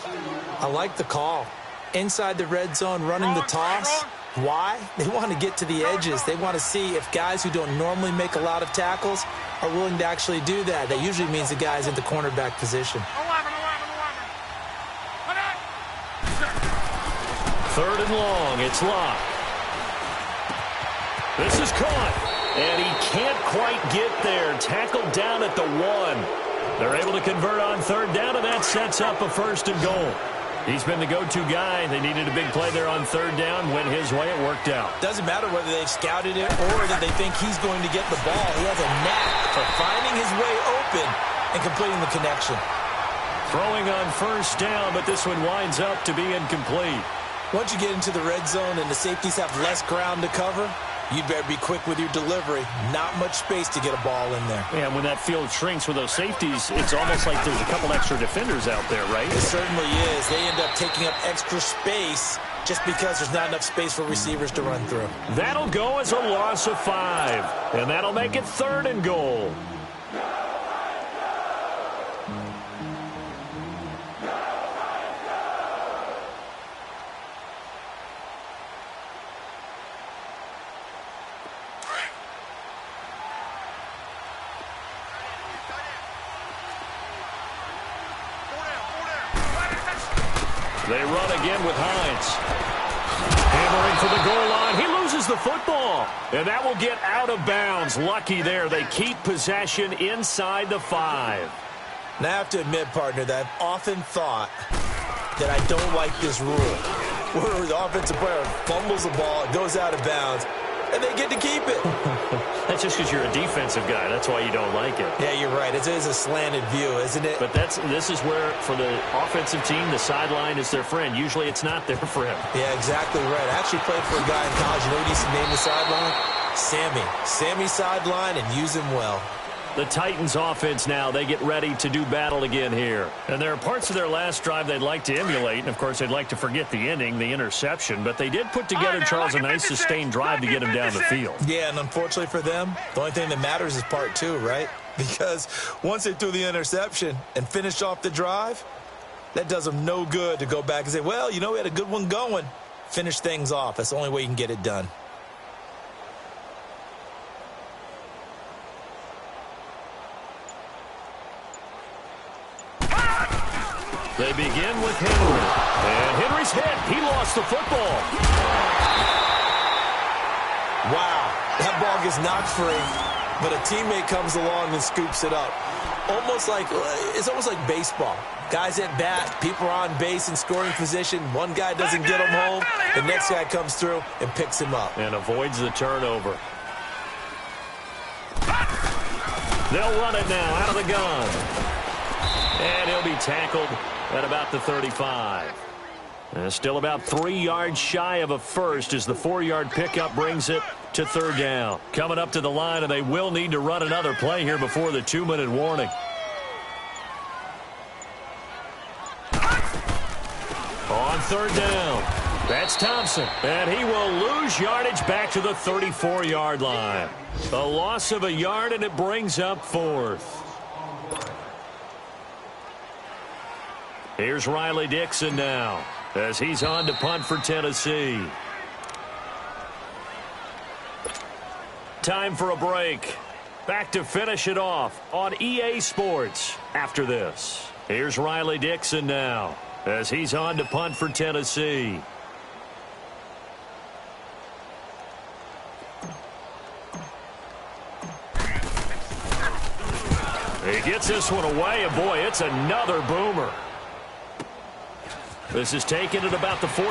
I like the call. Inside the red zone, running the toss. Why? They want to get to the edges. They want to see if guys who don't normally make a lot of tackles are willing to actually do that. That usually means the guys at the cornerback position. 3rd and long. It's Locke. This is caught. And he can't quite get there. Tackled down at the 1. They're able to convert on 3rd down, and that sets up a 1st and goal. He's been the go-to guy. They needed a big play there on 3rd down. Went his way. It worked out. Doesn't matter whether they've scouted it or that they think he's going to get the ball. He has a knack for finding his way open and completing the connection. Throwing on 1st down, but this one winds up to be incomplete. Once you get into the red zone and the safeties have less ground to cover, you'd better be quick with your delivery. Not much space to get a ball in there. Yeah, when that field shrinks with those safeties, it's almost like there's a couple extra defenders out there, right? It certainly is. They end up taking up extra space just because there's not enough space for receivers to run through. That'll go as a loss of 5, and that'll make it 3rd and goal. They run again with Hines. Hammering for the goal line. He loses the football. And that will get out of bounds. Lucky there. They keep possession inside the 5. Now, I have to admit, partner, that I've often thought that I don't like this rule. Where the offensive player fumbles the ball, it goes out of bounds, and they get to keep it. That's just because you're a defensive guy. That's why you don't like it. Yeah, you're right. It is a slanted view, isn't it? But this is where, for the offensive team, the sideline is their friend. Usually it's not their friend. Yeah, exactly right. I actually played for a guy in college. You know what he used to name the sideline? Sammy. Sammy sideline, and use him well. The Titans offense now, they get ready to do battle again here. And there are parts of their last drive they'd like to emulate. And, of course, they'd like to forget the ending, the interception. But they did put together, Charles, a nice sustained drive to get him down the field. Yeah, and unfortunately for them, the only thing that matters is part 2, right? Because once they threw the interception and finished off the drive, that does them no good to go back and say, well, you know, we had a good one going. Finish things off. That's the only way you can get it done. They begin with Henry. And Henry's hit. He lost the football. Wow. That ball gets knocked free, but a teammate comes along and scoops it up. It's almost like baseball. Guys at bat, people are on base in scoring position. One guy doesn't get him home. The next guy comes through and picks him up. And avoids the turnover. They'll run it now out of the gun. And he'll be tackled at about the 35. And still about 3 yards shy of a first as the 4-yard pickup brings it to 3rd down. Coming up to the line, and they will need to run another play here before the 2-minute warning. On 3rd down, that's Thompson. And he will lose yardage back to the 34-yard line. A loss of a yard, and it brings up 4th. Here's Riley Dixon now as he's on to punt for Tennessee. Time for a break. Back to finish it off on EA Sports after this. Here's Riley Dixon now as he's on to punt for Tennessee. He gets this one away, and boy, it's another boomer. This is taken at about the 14.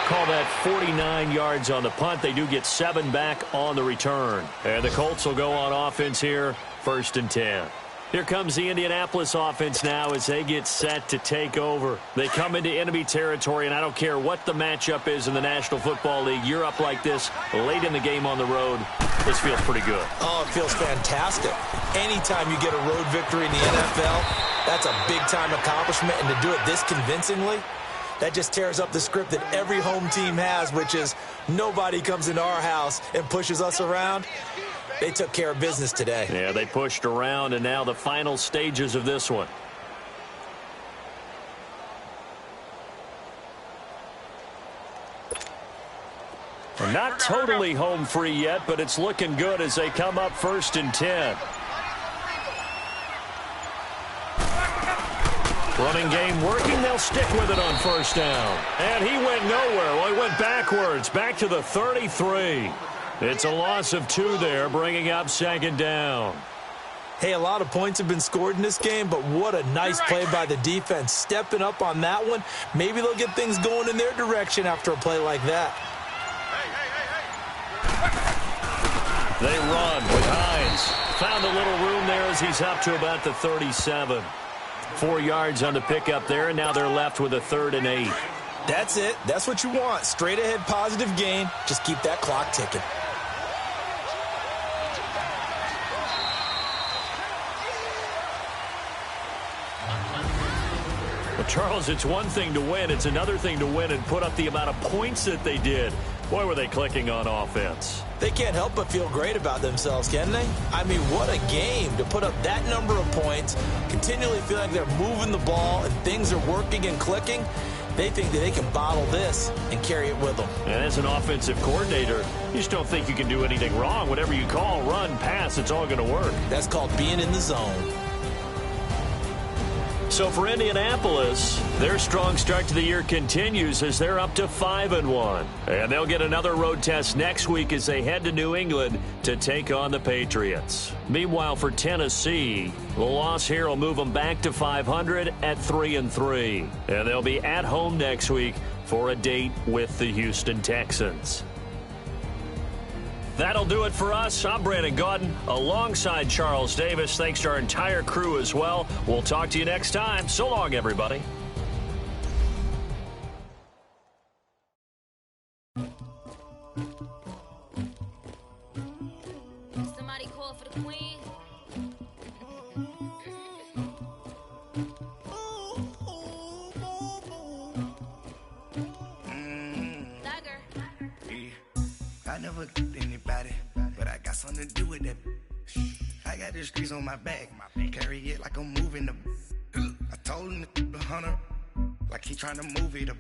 Call that 49 yards on the punt. They do get 7 back on the return. And the Colts will go on offense here, 1st and 10. Here comes the Indianapolis offense now as they get set to take over. They come into enemy territory, and I don't care what the matchup is in the National Football League. You're up like this late in the game on the road. This feels pretty good. Oh, it feels fantastic. Anytime you get a road victory in the NFL, that's a big-time accomplishment. And to do it this convincingly, that just tears up the script that every home team has, which is nobody comes into our house and pushes us around. They took care of business today. Yeah, they pushed around, and now the final stages of this one. Well, not totally home free yet, but it's looking good as they come up 1st and 10. Running game working. They'll stick with it on 1st down. And he went nowhere. Well, he went backwards, back to the 33. It's a loss of 2 there, bringing up 2nd down. Hey, a lot of points have been scored in this game, but what a nice play by the defense. Stepping up on that one. Maybe they'll get things going in their direction after a play like that. They run with Hines. Found a little room there as he's up to about the 37. 4 yards on the pickup there, and now they're left with a 3rd and 8. That's it. That's what you want. Straight ahead positive gain. Just keep that clock ticking. Well, Charles, it's one thing to win. It's another thing to win and put up the amount of points that they did. Boy, were they clicking on offense. They can't help but feel great about themselves, can they? I mean, what a game to put up that number of points, continually feel like they're moving the ball and things are working and clicking. They think that they can bottle this and carry it with them. And as an offensive coordinator, you just don't think you can do anything wrong. Whatever you call, run, pass, it's all going to work. That's called being in the zone. So for Indianapolis, their strong start to the year continues as they're up to 5-1. And they'll get another road test next week as they head to New England to take on the Patriots. Meanwhile, for Tennessee, the loss here will move them back to 500 at 3-3. And they'll be at home next week for a date with the Houston Texans. That'll do it for us. I'm Brandon Gaudin alongside Charles Davis. Thanks to our entire crew as well. We'll talk to you next time. So long, everybody. Somebody I never get anybody, but I got something to do with that. I got the streets on my back, carry it like I'm moving the. I told him the hunter, like he trying to move it up.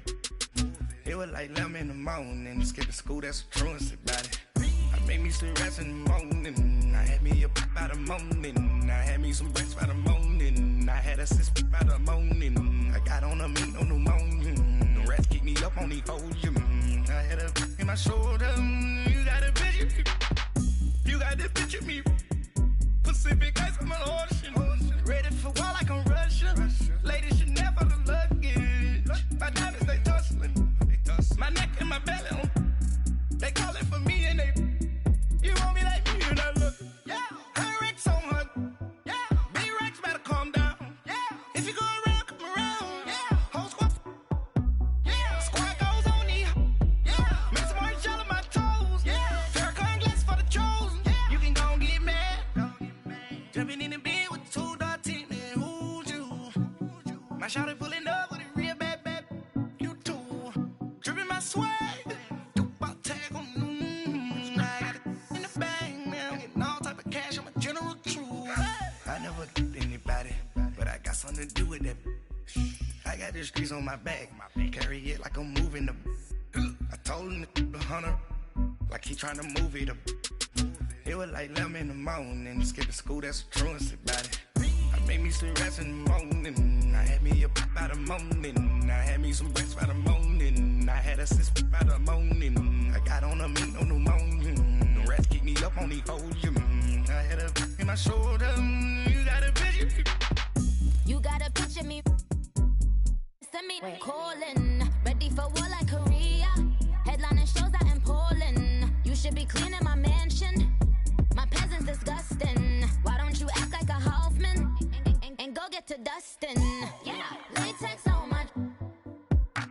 It was like 11 in the morning, skipping school, that's a truancy about it. I made me some rest in the morning, I had me up by the morning. I had me some breakfast by the morning, I had a sis by the morning. I got on a meat, no pneumonia, the rats keep me up on the podium. I had a in my shoulder, you got a picture, you got the picture me. Pacific ice on my ocean, ready for war like I'm Russian. Ladies should never the luggage, my diamonds they tussling. My neck and my belly, they calling for me and they. You want me like me and I look. Yeah, her Rex on her. Yeah, big Rex better calm down. Yeah, if you go around, come around. Yeah, whole squad. Yeah, squad goes on me. Yeah, make some orange gel on my toes. Yeah, Farrakhan glass for the chosen. Yeah, you can go and get mad. Jumping in the bed with 2 dark teeth and who's you? My shawty pulling up with a real bad. You too. Dripping my swag. Do about tag on. I got it in the bag now. Getting all type of cash. I'm a general true. I never get anybody, but I got something to do with that. I got the streets on my back. Carry it like I'm moving the. I told him the hunter, like he trying to move it up. It was like 11 in the morning, skipping school, that's a truancy about it. I made me some rest in the morning, I had me up by the morning. I had me some breakfast by the morning, I had a sis by the morning. I got on a meat, no pneumonia, the rats keep me up on the podium. I had a in my shoulder, you got a picture. You got a picture me, send me calling, ready for war like Korea. Headlining shows out in Poland, you should be cleaning my mansion. My peasant's disgusting. Why don't you act like a Hoffman and go get to dustin'? Yeah, latex on my.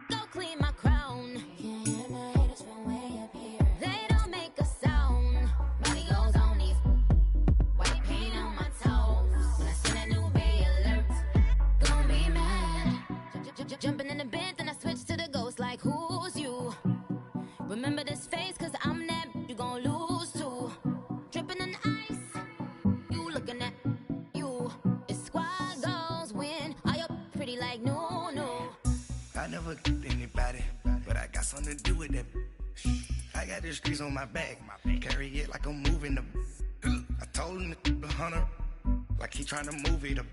Go clean my crown. Can't hear my haters from way up here. They don't make a sound. Money goes on these. White paint on my toes. When I send a new Bay alert, don't be mad. Jumping in the bed, then I switch to the ghost like who's you? Remember this face, cause I'm that you gon' lose too. Dripping in ice, you looking at you. It's squad goals win. Are you pretty like no? I never get anybody, but I got something to do with that. I got the streets on my back, carry it like I'm moving the. I told him the hunter, like he trying to move it up.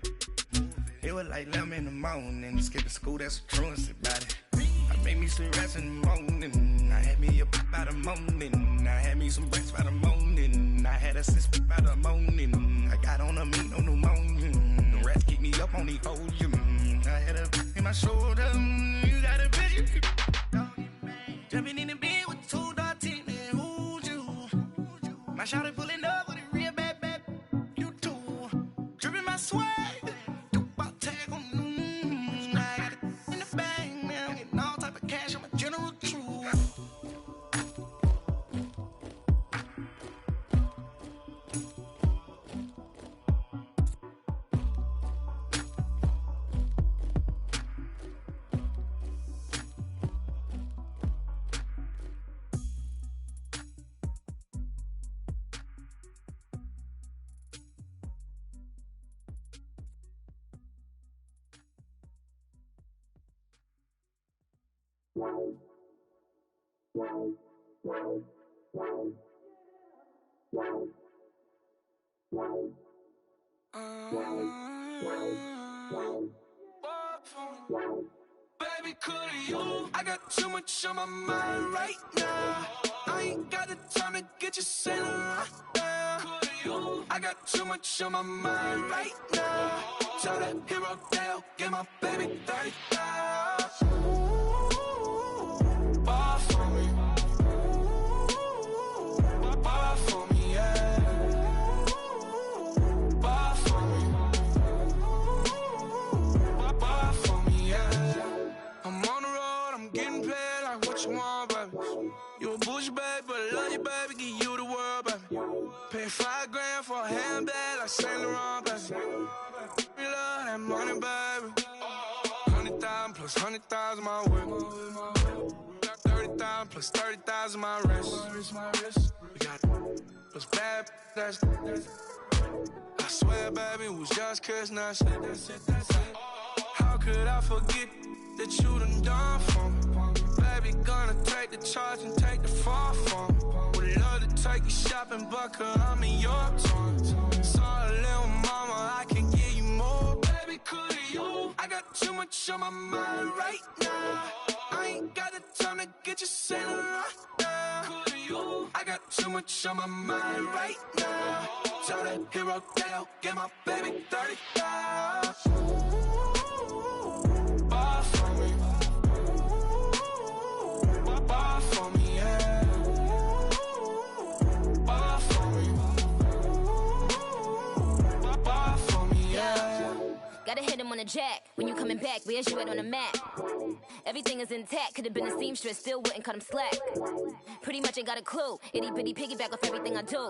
It was like 11 in the morning, skipping school, that's a truancy about it. I made me some rest in the morning, I had me up by the morning. I had me some breakfast by the morning, I had a sis by the morning. I got on a meat, no pneumonia, the rats keep me up on the podium. I had a in my shoulder, you got a picture. Jumping in the bed with 2 dark teeth and who's you? My shawty pulling up with a real bad. You too. Dripping my swag. Do about tag on. I got it in the bag now. Getting all type of cash. I'm a general true. Baby, could you? I got too much on my mind right now. I ain't got the time to get you sailing right now. Could you? I got too much on my mind right now. Tell that hero Dale, get my baby 30,000. Bar for me. Bar for me, yeah. Bar for me. Bar for me, yeah. I'm on the road, I'm getting paid like what you want, baby. You a bullshit, baby, but I love you, baby. Give you the world, baby. Pay $5 grand for a handbag like Saint Laurent, baby. We love that money, baby. baby. 100,000 plus 100,000 my whip. 30,000 plus 30,000 my wrist. We got plus bad, that's I swear, baby, it was just kiss, now how could I forget that you done for me? Baby, gonna take the charge and take the fall from me. Would love to take you shopping, but I'm in your tongue. Sorry, little mama, I can give you more. Baby, could you? I got too much on my mind right now. I ain't got the time to get you sailing right now. Could you? I got too much on my mind right now. Tell that hero that I'll get my baby 30,000. Buy for me. Buy for me, yeah. Buy for me. Buy for me, yeah. Gotta hit him on the jack. When you coming back, where's you at on the map? Everything is intact. Could've been a seamstress, still wouldn't cut him slack. Pretty much ain't got a clue. Itty bitty piggyback off everything I do.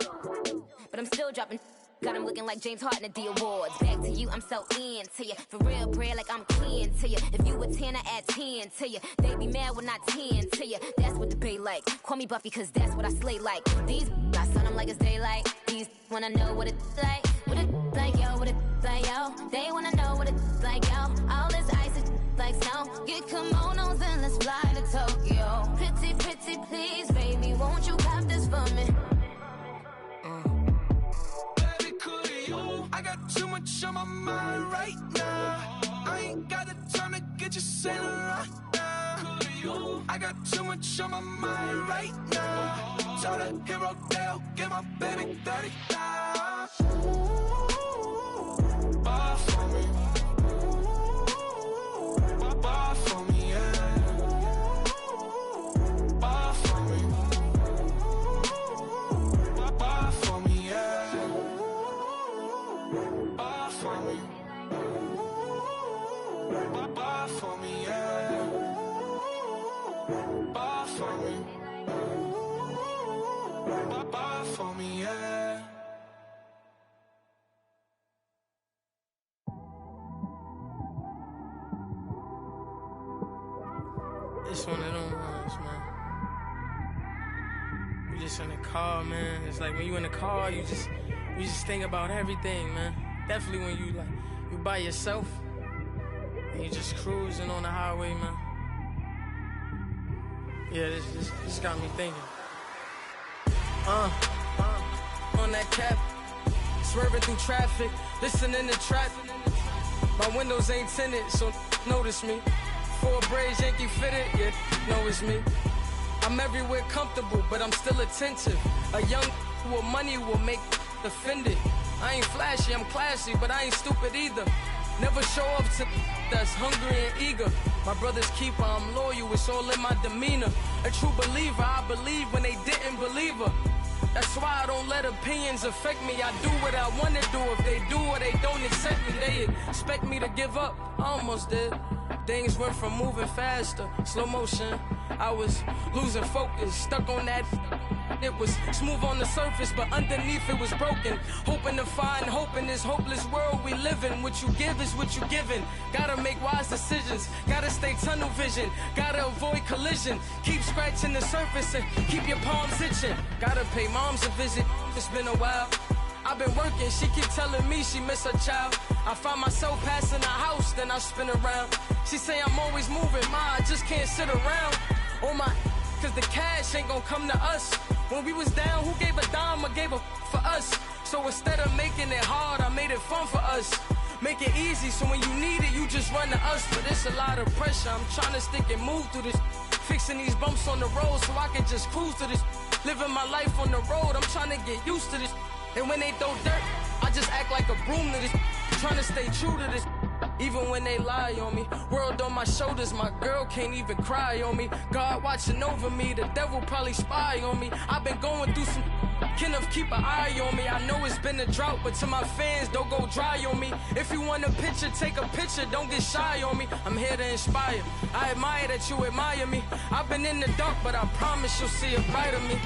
But I'm still dropping. Got him looking like James Harden at the awards. Back to you, I'm so into you. For real, bread, like I'm kin to you. If you a 10, I add 10 to you. They be mad when I 10 to you. That's what the bay like. Call me Buffy, cause that's what I slay like. These I sun them like it's daylight. These wanna know what it's like. What it like, yo, what it like, yo. They wanna know what it's like, yo. All this ice is like snow. Get kimonos and let's fly to Tokyo. Pretty, pretty, please, baby, won't you cop this for me? I got too much on my mind right now. I ain't got the time to get you sailing right now. I got too much on my mind right now. Tell the hero they'll get my baby 30,000. Buy for me. Buy for me, yeah. Buy for me. Buy for me, yeah. Buy for me. Buy for me, yeah. Buy for me. Buy for me, yeah. It's one of them ones, man. You just in the car, man. It's like when you in the car, you just think about everything, man. Definitely when you by yourself and you just cruising on the highway, man. Yeah, this got me thinking. On that cap, swerving through traffic, listening to trap. My windows ain't tinted, so notice me. Four braids, Yankee fitted, yeah, know it's me. I'm everywhere comfortable, but I'm still attentive. A young with money will make offended. I ain't flashy, I'm classy, but I ain't stupid either. Never show up to that's hungry and eager. My brother's keeper, I'm loyal, it's all in my demeanor. A true believer, I believe when they didn't believe her. That's why I don't let opinions affect me. I do what I want to do. If they do or they don't accept me, they expect me to give up. I almost did. Things went from moving faster, slow motion. I was losing focus, stuck on that. It was smooth on the surface, but underneath it was broken. Hoping to find hope in this hopeless world we live in. What you give is what you given. Gotta make wise decisions. Gotta stay tunnel vision. Gotta avoid collision. Keep scratching the surface and keep your palms itching. Gotta pay moms a visit. It's been a while. I've been working, she keep telling me she miss her child. I find myself passing the house, then I spin around. She say I'm always moving, ma, I just can't sit around. Oh my, cause the cash ain't gon' come to us. When we was down, who gave a dime or gave a for us? So instead of making it hard, I made it fun for us. Make it easy, so when you need it, you just run to us. But it's a lot of pressure, I'm trying to stick and move through this. Fixing these bumps on the road so I can just cruise to this. Living my life on the road, I'm trying to get used to this. And when they throw dirt, I just act like a broom to this. Trying to stay true to this. Even when they lie on me. World on my shoulders, my girl can't even cry on me. God watching over me, the devil probably spy on me. I've been going through some. Kenneth, keep an eye on me. I know it's been a drought, but to my fans, don't go dry on me. If you want a picture, take a picture, don't get shy on me. I'm here to inspire. I admire that you admire me. I've been in the dark, but I promise you'll see a brighter me.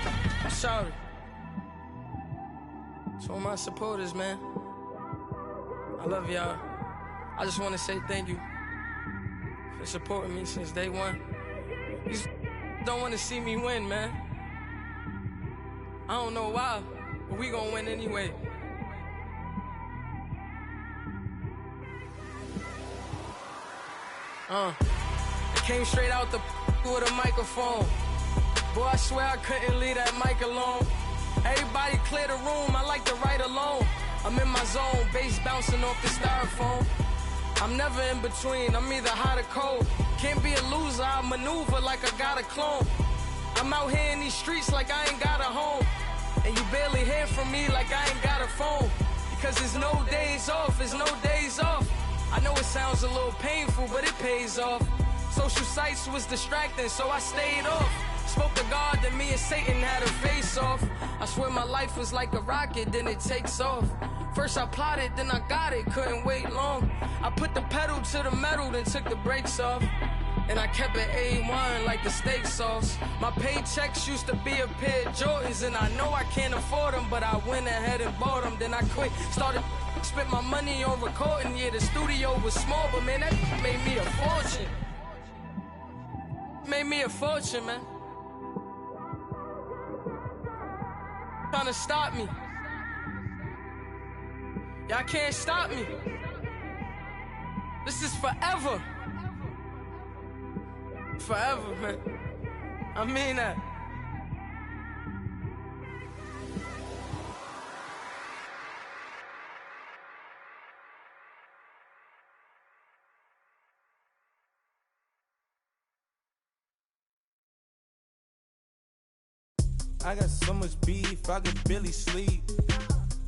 I'm sorry. To all my supporters, man. I love y'all. I just want to say thank you for supporting me since day one. You don't want to see me win, man. I don't know why, but we gonna win anyway. It came straight out the with a microphone. Boy, I swear I couldn't leave that mic alone. Everybody clear the room, I like to write alone. I'm in my zone, bass bouncing off the styrofoam. I'm never in between, I'm either hot or cold. Can't be a loser, I maneuver like I got a clone. I'm out here in these streets like I ain't got a home. And you barely hear from me like I ain't got a phone. Because there's no days off, there's no days off. I know it sounds a little painful, but it pays off. Social sites was distracting, so I stayed off. Spoke to God, then me and Satan had a face off. I swear my life was like a rocket, then it takes off. First I plotted, then I got it, couldn't wait long. I put the pedal to the metal, then took the brakes off. And I kept it A1 like the steak sauce. My paychecks used to be a pair of Jordans, and I know I can't afford them, but I went ahead and bought them. Then I quit, started spent my money on recording. Yeah, the studio was small, but man, that made me a fortune. Made me a fortune, man. Trying to stop me. Y'all can't stop me. This is forever. Forever, man. I mean that. I got so much beef, I could barely sleep.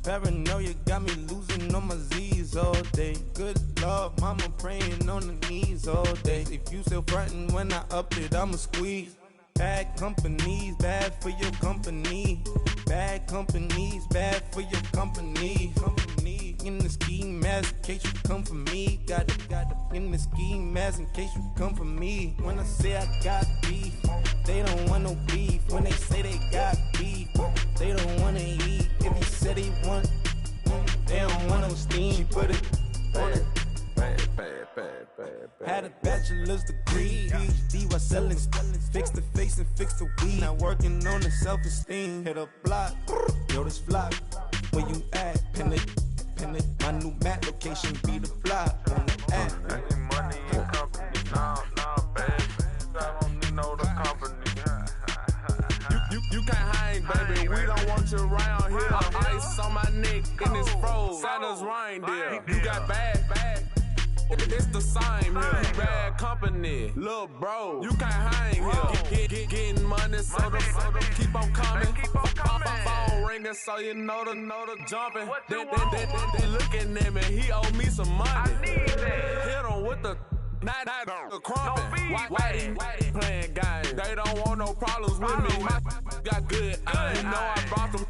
Paranoia got me losing on my Z's all day. Good Lord, mama praying on the knees all day. If you still frontin' when I up it, I'ma squeeze. Bad companies, bad for your company. Bad companies, bad for your company. Company in the ski mask in case you come for me. Got it in the ski mask in case you come for me. When I say I got beef, they don't want no beef. When they say they got beef, they don't wanna eat. If he said he want, they don't want no steam. She put it on it. Had a bachelor's degree, PhD while selling. Fix the face and fix the weed. Now working on the self-esteem. Hit a block, yo this flock. Where you at? Pin it. My new map location be the block on the app. Money and company, nah, baby. I don't need no company. You can't hang, baby. We don't want you around here. Ice on my neck in this froze. Santa's reindeer. You got bad. It's the same here. Bad company, little bro. You can't hang here. Getting money, so the keep on coming. Phone ringing, so you know the jumping. They looking at me. He owe me some money. I need that. Hit him with the. Not the crumpin'. Whitey playing games. They don't want no problems with me. My got good. I know I brought them.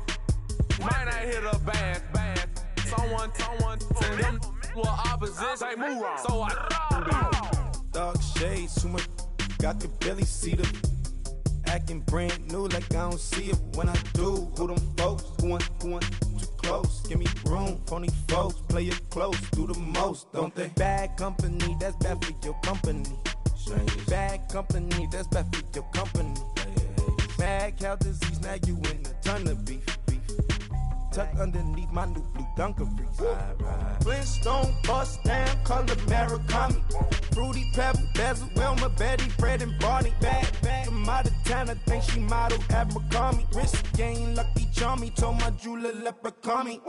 Might not hit a bad. Someone send them for opposition. They move wrong. So I dark shades, too much. Got the belly see them. Acting brand new like I don't see it when I do. Who them folks? Who want too close? Give me room, phony folks. Play it close, do the most, don't they? Bad company, that's bad for your company. Bad company, that's bad for your company. Mad cow disease, now you in a ton of beef. Tuck underneath my new blue Dunkaroos. Flintstone bust down, color Murakami. Fruity Pebble, Bezel, Wilma, Betty, Fred, and Barney. Bad from out of town, I think she modeled at McCarmy. Wrist game, lucky charmy, told my jeweler leprechaun me.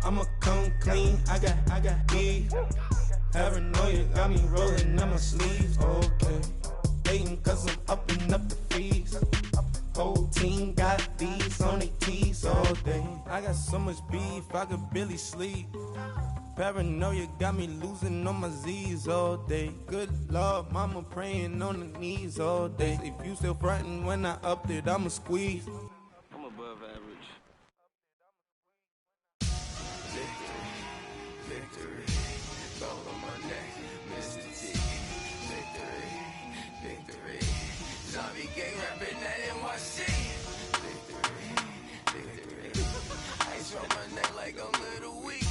I'ma come clean, I got beef. Paranoia got me rolling on my sleeves. Okay, hating cause I'm upping up the fees. Whole team got these on their tees all day. I got so much beef, I could barely sleep. Paranoia got me losing on my Z's all day. Good Lord, mama praying on the knees all day. If you still frontin' when I upped it, I'ma squeeze. I'm above average. Victory, gold on my neck, Mr. T. Victory, zombie gang rapping that NYC. Victory, ice on my neck like a little weak.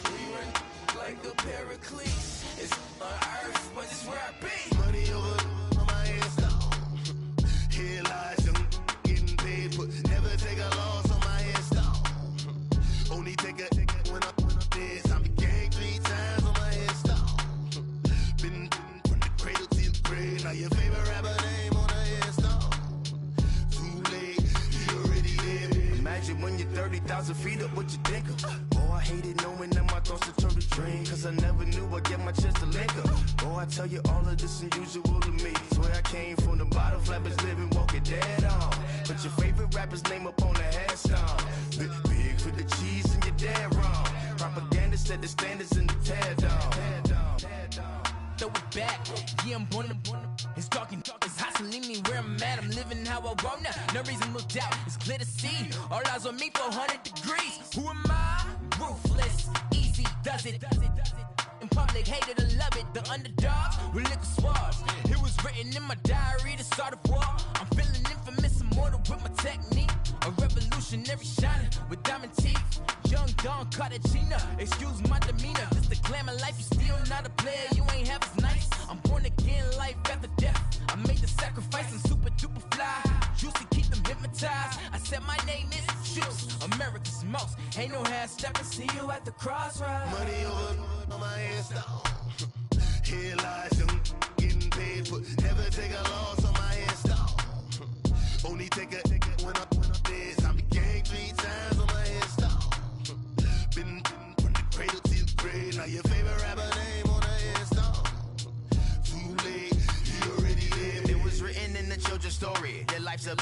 We run like a pair of cleats. Now your favorite rapper name on a headstone. Too late, he already dead. Imagine when you're 30,000 feet up, what you think of? Oh, I hated knowing that my thoughts would turn to dream, cause I never knew I'd get my chance to link up. Oh, I tell you all of this unusual to me. Swear I came from the bottom, flappers living, walking dead on. Put your favorite rapper's name up on the headstone. Big for the cheese and you're dead wrong. Propaganda set the standards in the tear down. Throw it back, yeah, I'm born to. It's dark and it's hot, so leave me where I'm at. I'm living how I want now. No reason to look out, it's clear to see. All eyes on me, 400 degrees. Who am I? Ruthless, easy, does it. In public, hated or love it. The underdogs with liquor swabs. It was written in my diary to start a war. I'm feeling infamous, immortal with my technique. A revolutionary shining with diamond teeth. Young Don Cartagena, excuse my demeanor. This the glamour life, you still not a player. You ain't half as nice. I'm born again, life after death. I made the sacrifice, I'm super duper fly. Juicy, keep them hypnotized. I said my name is Juice, America's most. Ain't no half stepping, see you at the crossroads. Money over on my headstone. Here lies young, getting paid, but never take a loss on my headstone. Only take a when I'm dead. I became 3 times on my headstone. Been from the cradle to the grave. Now your favorite rapper name on a headstone. Too late, you already lived. It was written in the children's story. Your life's a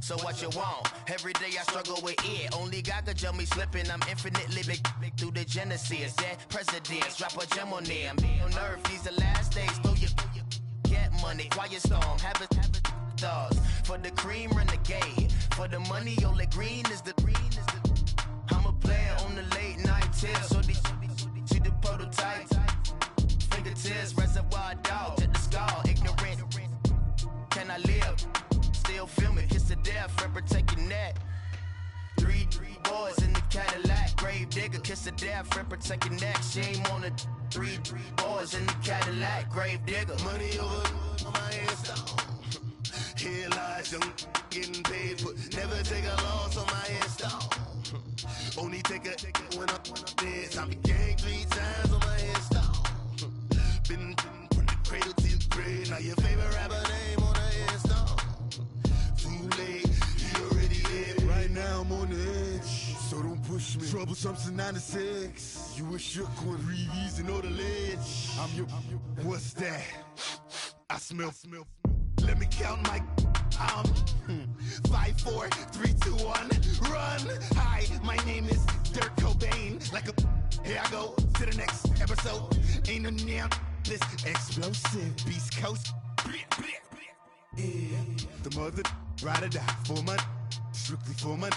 so what you want. Every day I struggle with it. Only God could jump me slipping. I'm infinitely big through the genesis. Dead presidents, drop a gem on them. On earth, these the last days. Throw your get money, quiet storm. Have it thoughts. For the cream, renegade. For the money, only green is the. I'm a player on the late night tip. So see the prototype. Fingertips, reservoir dog. To the skull, ignorant. Can I live? Still film it, kiss the death, friend, protect your neck. 3 boys in the Cadillac, grave digger, kiss the death, friend, protect your neck. Shame on the 3 boys in the Cadillac, grave digger. Money over on my headstone. Here lies young, getting paid, but never take a loss on my headstone. Only take a when I'm dead. I became 3 times on my headstone. Been from the cradle to the grave. Now your favorite rapper name on a headstone. Too late, you already lived. Right now I'm on the edge, so don't push me. Troublesome since 96. You a shook one, breeze and know the ledge. I'm your. What's that? I smell. Let me count my. 5, 4, 3, 2, 1, run. Hi, my name is Dirk Cobain. Like a. Here I go to the next episode. Ain't no damn this explosive Beast Coast. Yeah. The mother ride or die for my strictly for my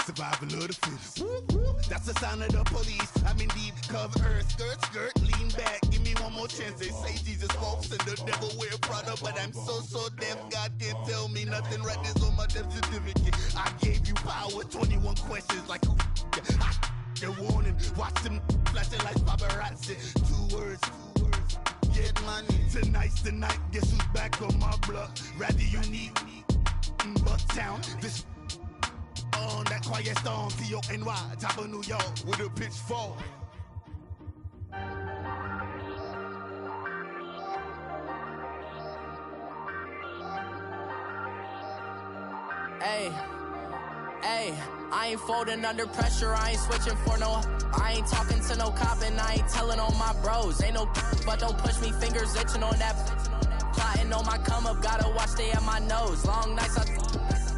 survival of the fittest. That's the sound of the police. I'm indeed cover earth, skirt, lean back. Give me one more chance. They say Jesus walks and the devil wear Prada, but I'm so deaf. God can't tell me nothing. Right there's on my death certificate. I gave you power. 21 questions like who? They're warning. Watch them flashing like paparazzi. 2 words. Get money. Tonight's the night. Guess who's back on my block? Rather unique. Bucktown. This on that quiet storm. T-O-N-Y. Top of New York with a pitchfork. Hey, I ain't folding under pressure, I ain't switching for no. I ain't talking to no cop and I ain't telling on my bros. Ain't no but don't push me, fingers itching on that. Plotting on my come up, gotta watch stay at my nose. Long nights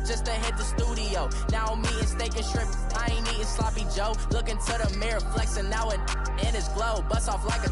just to hit the studio. Now I'm eating steak and shrimp, I ain't eating sloppy Joe. Looking to the mirror, flexing now it in his glow. Bust off like a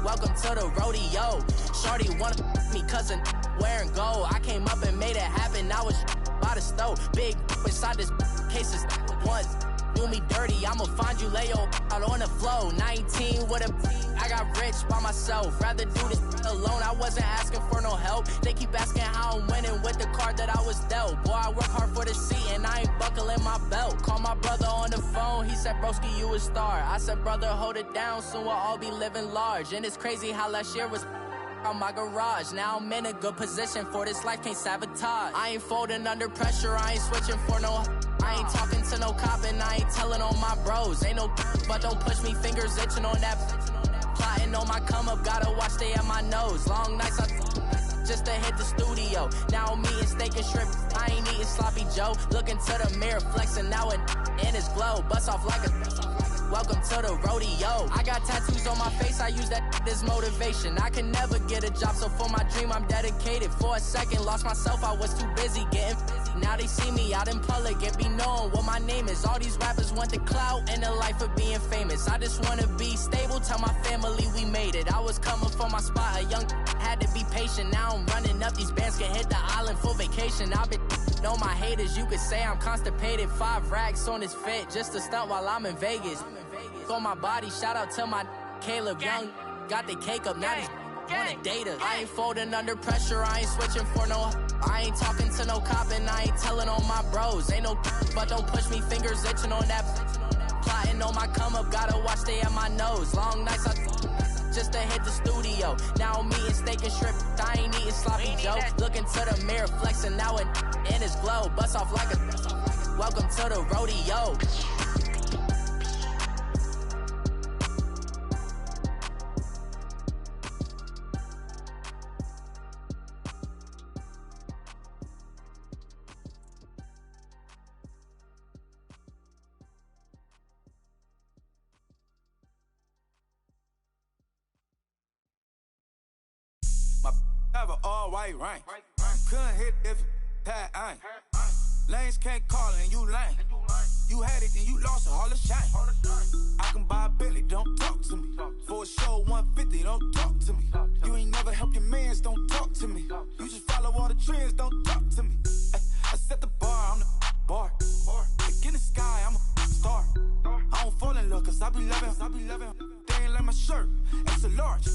welcome to the rodeo. Shorty wanna me cousin wearing gold. I came up and made it happen, now it's by the stove. Big inside this cases once do me dirty, I'ma find you lay out on the floor. 19 with a I got rich by myself. Rather do this alone, I wasn't asking for no help. They keep asking how I'm winning with the card that I was dealt. Boy, I work hard for the seat and I ain't buckling my belt. Call my brother on the phone, he said, broski, you a star. I said, brother, hold it down, soon we'll all be living large. And it's crazy how last year was on my garage. Now I'm in a good position for this life, can't sabotage. I ain't folding under pressure, I ain't switching for no. I ain't talking to no cop and I ain't telling on my bros. Ain't no but don't push me, fingers itching on that. Plotting on my come up, gotta watch stay at my nose. Long nights just to hit the studio. Now I'm eating steak and shrimp, I ain't eating sloppy Joe. Look into the mirror, flexing now and in his glow. Bust off like a... Welcome to the rodeo. I got tattoos on my face, I use that as motivation. I can never get a job, so for my dream I'm dedicated. For a second, lost myself, I was too busy getting busy. Now they see me out in public and be knowing what my name is. All these rappers want the clout and the life of being famous. I just wanna be stable, tell my family we made it. I was coming for my spot, a young had to be patient. Now I'm running up, these bands can hit the island for vacation. I've been know my haters, you could say I'm constipated. 5 racks on his fit, just to stunt while I'm in Vegas. On my body, shout out to my Caleb Young. Got the cake up, now he's wanna date us. I ain't folding under pressure, I ain't switching for no. I ain't talking to no cop and I ain't telling on my bros. Ain't no but don't push me, fingers itching on that. Plotting on my come up, gotta watch stay at my nose. Long nights I just to hit the studio. Now I'm eating steak and shrimp, I ain't eating sloppy Joe. Looking to the mirror, flexing now and in his glow. Bust off like a welcome to the rodeo. Have an all-white rank. Couldn't hit if it had ain't. Lanes can't call it and you lame. You had it, then you lost it, all the shame. I can buy a Bentley, don't talk to me. For a show 150, don't talk to me. You ain't never helped your mans, don't talk to me. You just follow all the trends, don't talk to me. I set the bar, I'm the bar. Like in the sky, I'm a star. I don't fall in love, cause I be loving. They ain't like my shirt, it's a large.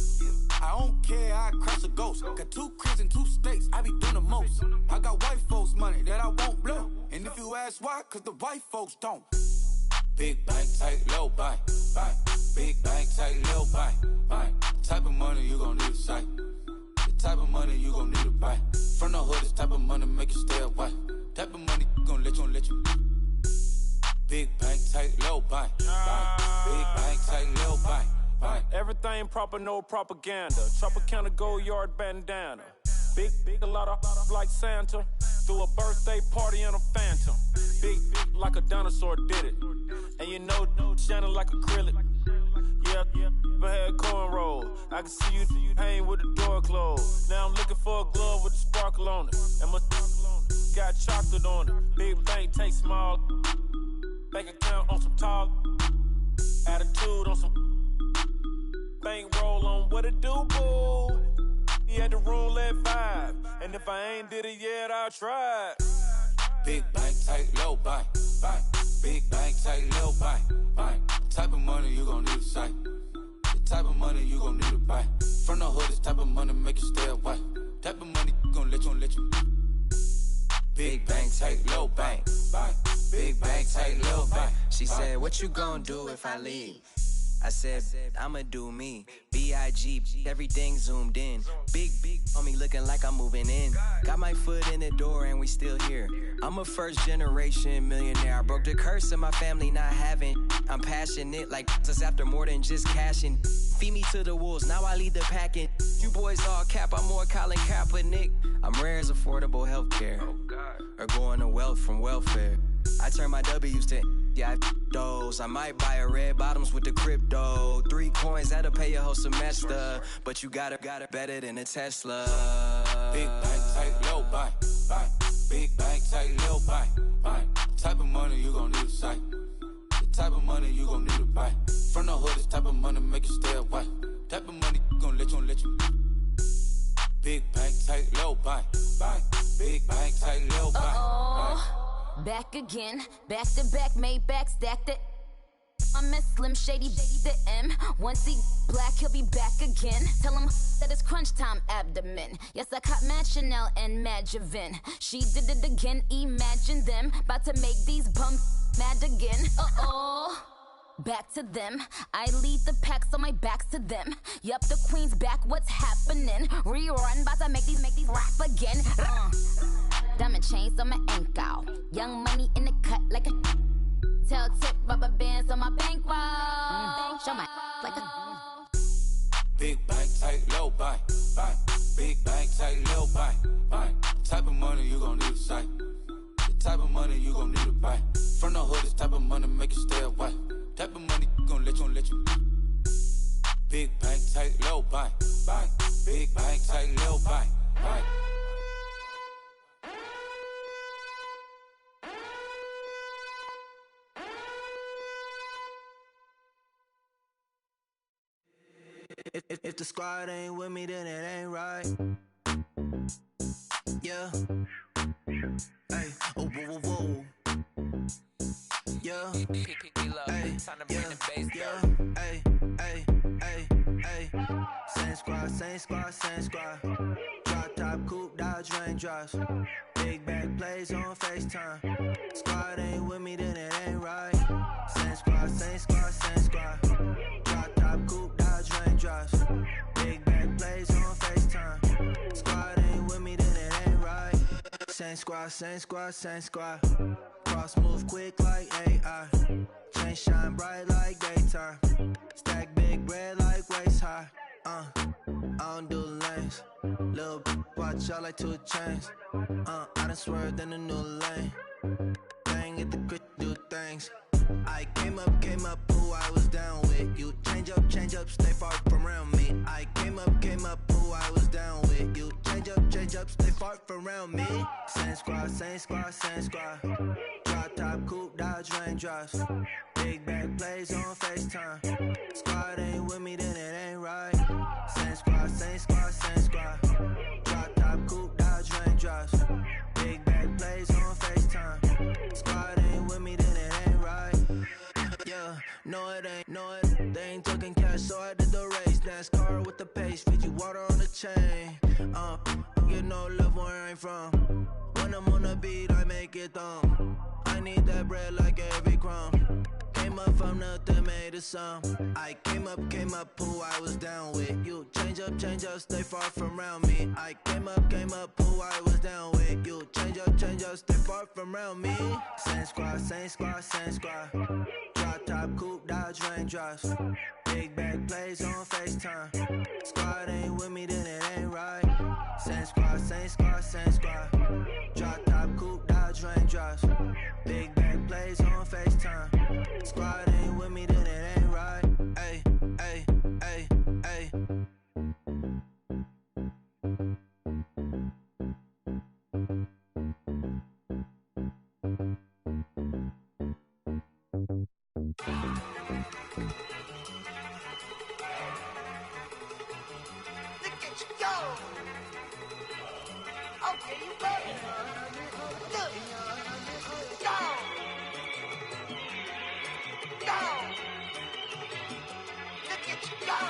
I don't care, I crash a ghost. Got 2 cribs and 2 states, I be doing the most. I got white folks' money that I won't blow. And if you ask why, cause the white folks don't. Big bank, tight, low bank, bank. Big bank, tight, low bank, bank. Type of money you gon' need a sight. The type of money you gon' need to buy. From the hood, this type of money make you stay away. Type of money gon' let you. Big bank, tight, low bank, bank. Big bank, tight, low bank. Everything proper, no propaganda. Tropicana gold yard bandana. Big, a lot of like Santa. Threw a birthday party in a phantom. Big like a dinosaur did it. And you know, shining like acrylic. Yeah, but had cornrow. I can see you hang with the door closed. Now I'm looking for a glove with a sparkle on it. And my got chocolate on it. Big bank, take small. Bank account on some talk. Attitude on some. Bankroll on what it do, boo. He had the roulette vibe. And if I ain't did it yet, I'll try. Big bank, tight, low bank, bank. Big bank, tight, low bank, bank. Type of money you gon' need to sight. The type of money you gon' need to buy. From the hood, this type of money make you stay away. Type of money gon' let you. Big bank, tight, low bank, bank. Big bank, tight, low bank. She said, what you gon' do if I leave? I said, I'ma do me. B.I.G. Everything zoomed in. Big on me looking like I'm moving in. Got my foot in the door and we still here. I'm a first generation millionaire. I broke the curse of my family not having. I'm passionate like us after more than just cashing. Feed me to the wolves, now I lead the packing. You boys all cap, I'm more Colin Kaepernick. I'm rare as affordable healthcare. Or going to wealth from welfare. I turn my W's to those. I might buy a red bottoms with the crypto. 3 coins, that'll pay your whole semester. But you got it better than a Tesla. Big bank, tight, low bank, bank. Big bank, tight, low bank, bank. Type of money you gon' need to sight. The type of money you gon' need to buy. From the hood, this type of money make you stay away. Type of money gon' let you. Big bank, tight, low bank, bank. Big bank, tight, low bank, bank. Back again, back to back, made back, stacked it. I'm a Slim Shady, the M. Once he black, he'll be back again. Tell him that it's crunch time abdomen. Yes, I caught Mad Chanel and Mad Javin. She did it again, imagine them. About to make these bumps mad again. Back to them. I lead the pack, so my back's to them. Yup, the queen's back, what's happening? Rerun, about to make these rap again. Diamond chains on my ankle. Young money in the cut like a tail tip, rubber bands on my bankroll. Show my like a big bank, tight, low bank, bank. Big bank, tight, little bank. Type of money you gon' need a sight. The type of money you gon' need to buy. From the hood, this type of money make you stay away. Type of money gon' let you. Big bank, tight, little bank. Big bank, tight, little bank. If the squad ain't with me, then it ain't right. Yeah. Hey. Oh, whoa, whoa, whoa. Yeah. Hey. Yeah. Hey. Hey. Hey. Hey. Same squad. Drop top, coupe, Dodge raindrops. Big back plays on FaceTime. Squad ain't with me, then it ain't right. Same squad. Drop top, coupe, Dodge raindrops. Big back plays on FaceTime. Squad ain't with me, then it ain't right. Same squad. Cross move quick like AI. Chain shine bright like daytime. Stack big bread like waist high. I don't do lanes. Little watch out like 2 chains. I done swerved in a new lane. Bang at the crit, do things. I came up, who I was down with. You change up, stay far from around me. I came up, who I was down with. You change up, stay far from around me. Same squad. Drop top, coupe, Dodge raindrops. Big back plays on FaceTime. Squad ain't with me, then it ain't right. Same squad. Drop top, coupe, Dodge raindrops. Big back plays on FaceTime. Squad ain't with me, then it ain't right. Yeah, no it ain't. They ain't talking cash, so I did the race. NASCAR with the pace, feed you water on the chain. Get no love where I ain't from. When I'm on the beat, I make it thumb. I need that bread like every crumb. Came up from nothing, made a sum. I came up, who I was down with. You change up, stay far from around me. I came up, who I was down with. You change up, stay far from around me. Same squad. Drop top, coupe, Dodge raindrops. Big back plays on FaceTime. Squad ain't with me, then it ain't right. Same squad. Drop top, coupe, Dodge raindrops. Big back plays on FaceTime. Squad ain't with me, then it ain't right. Ay. Look at you go! Okay, you ready? Look! Go! Look at you go!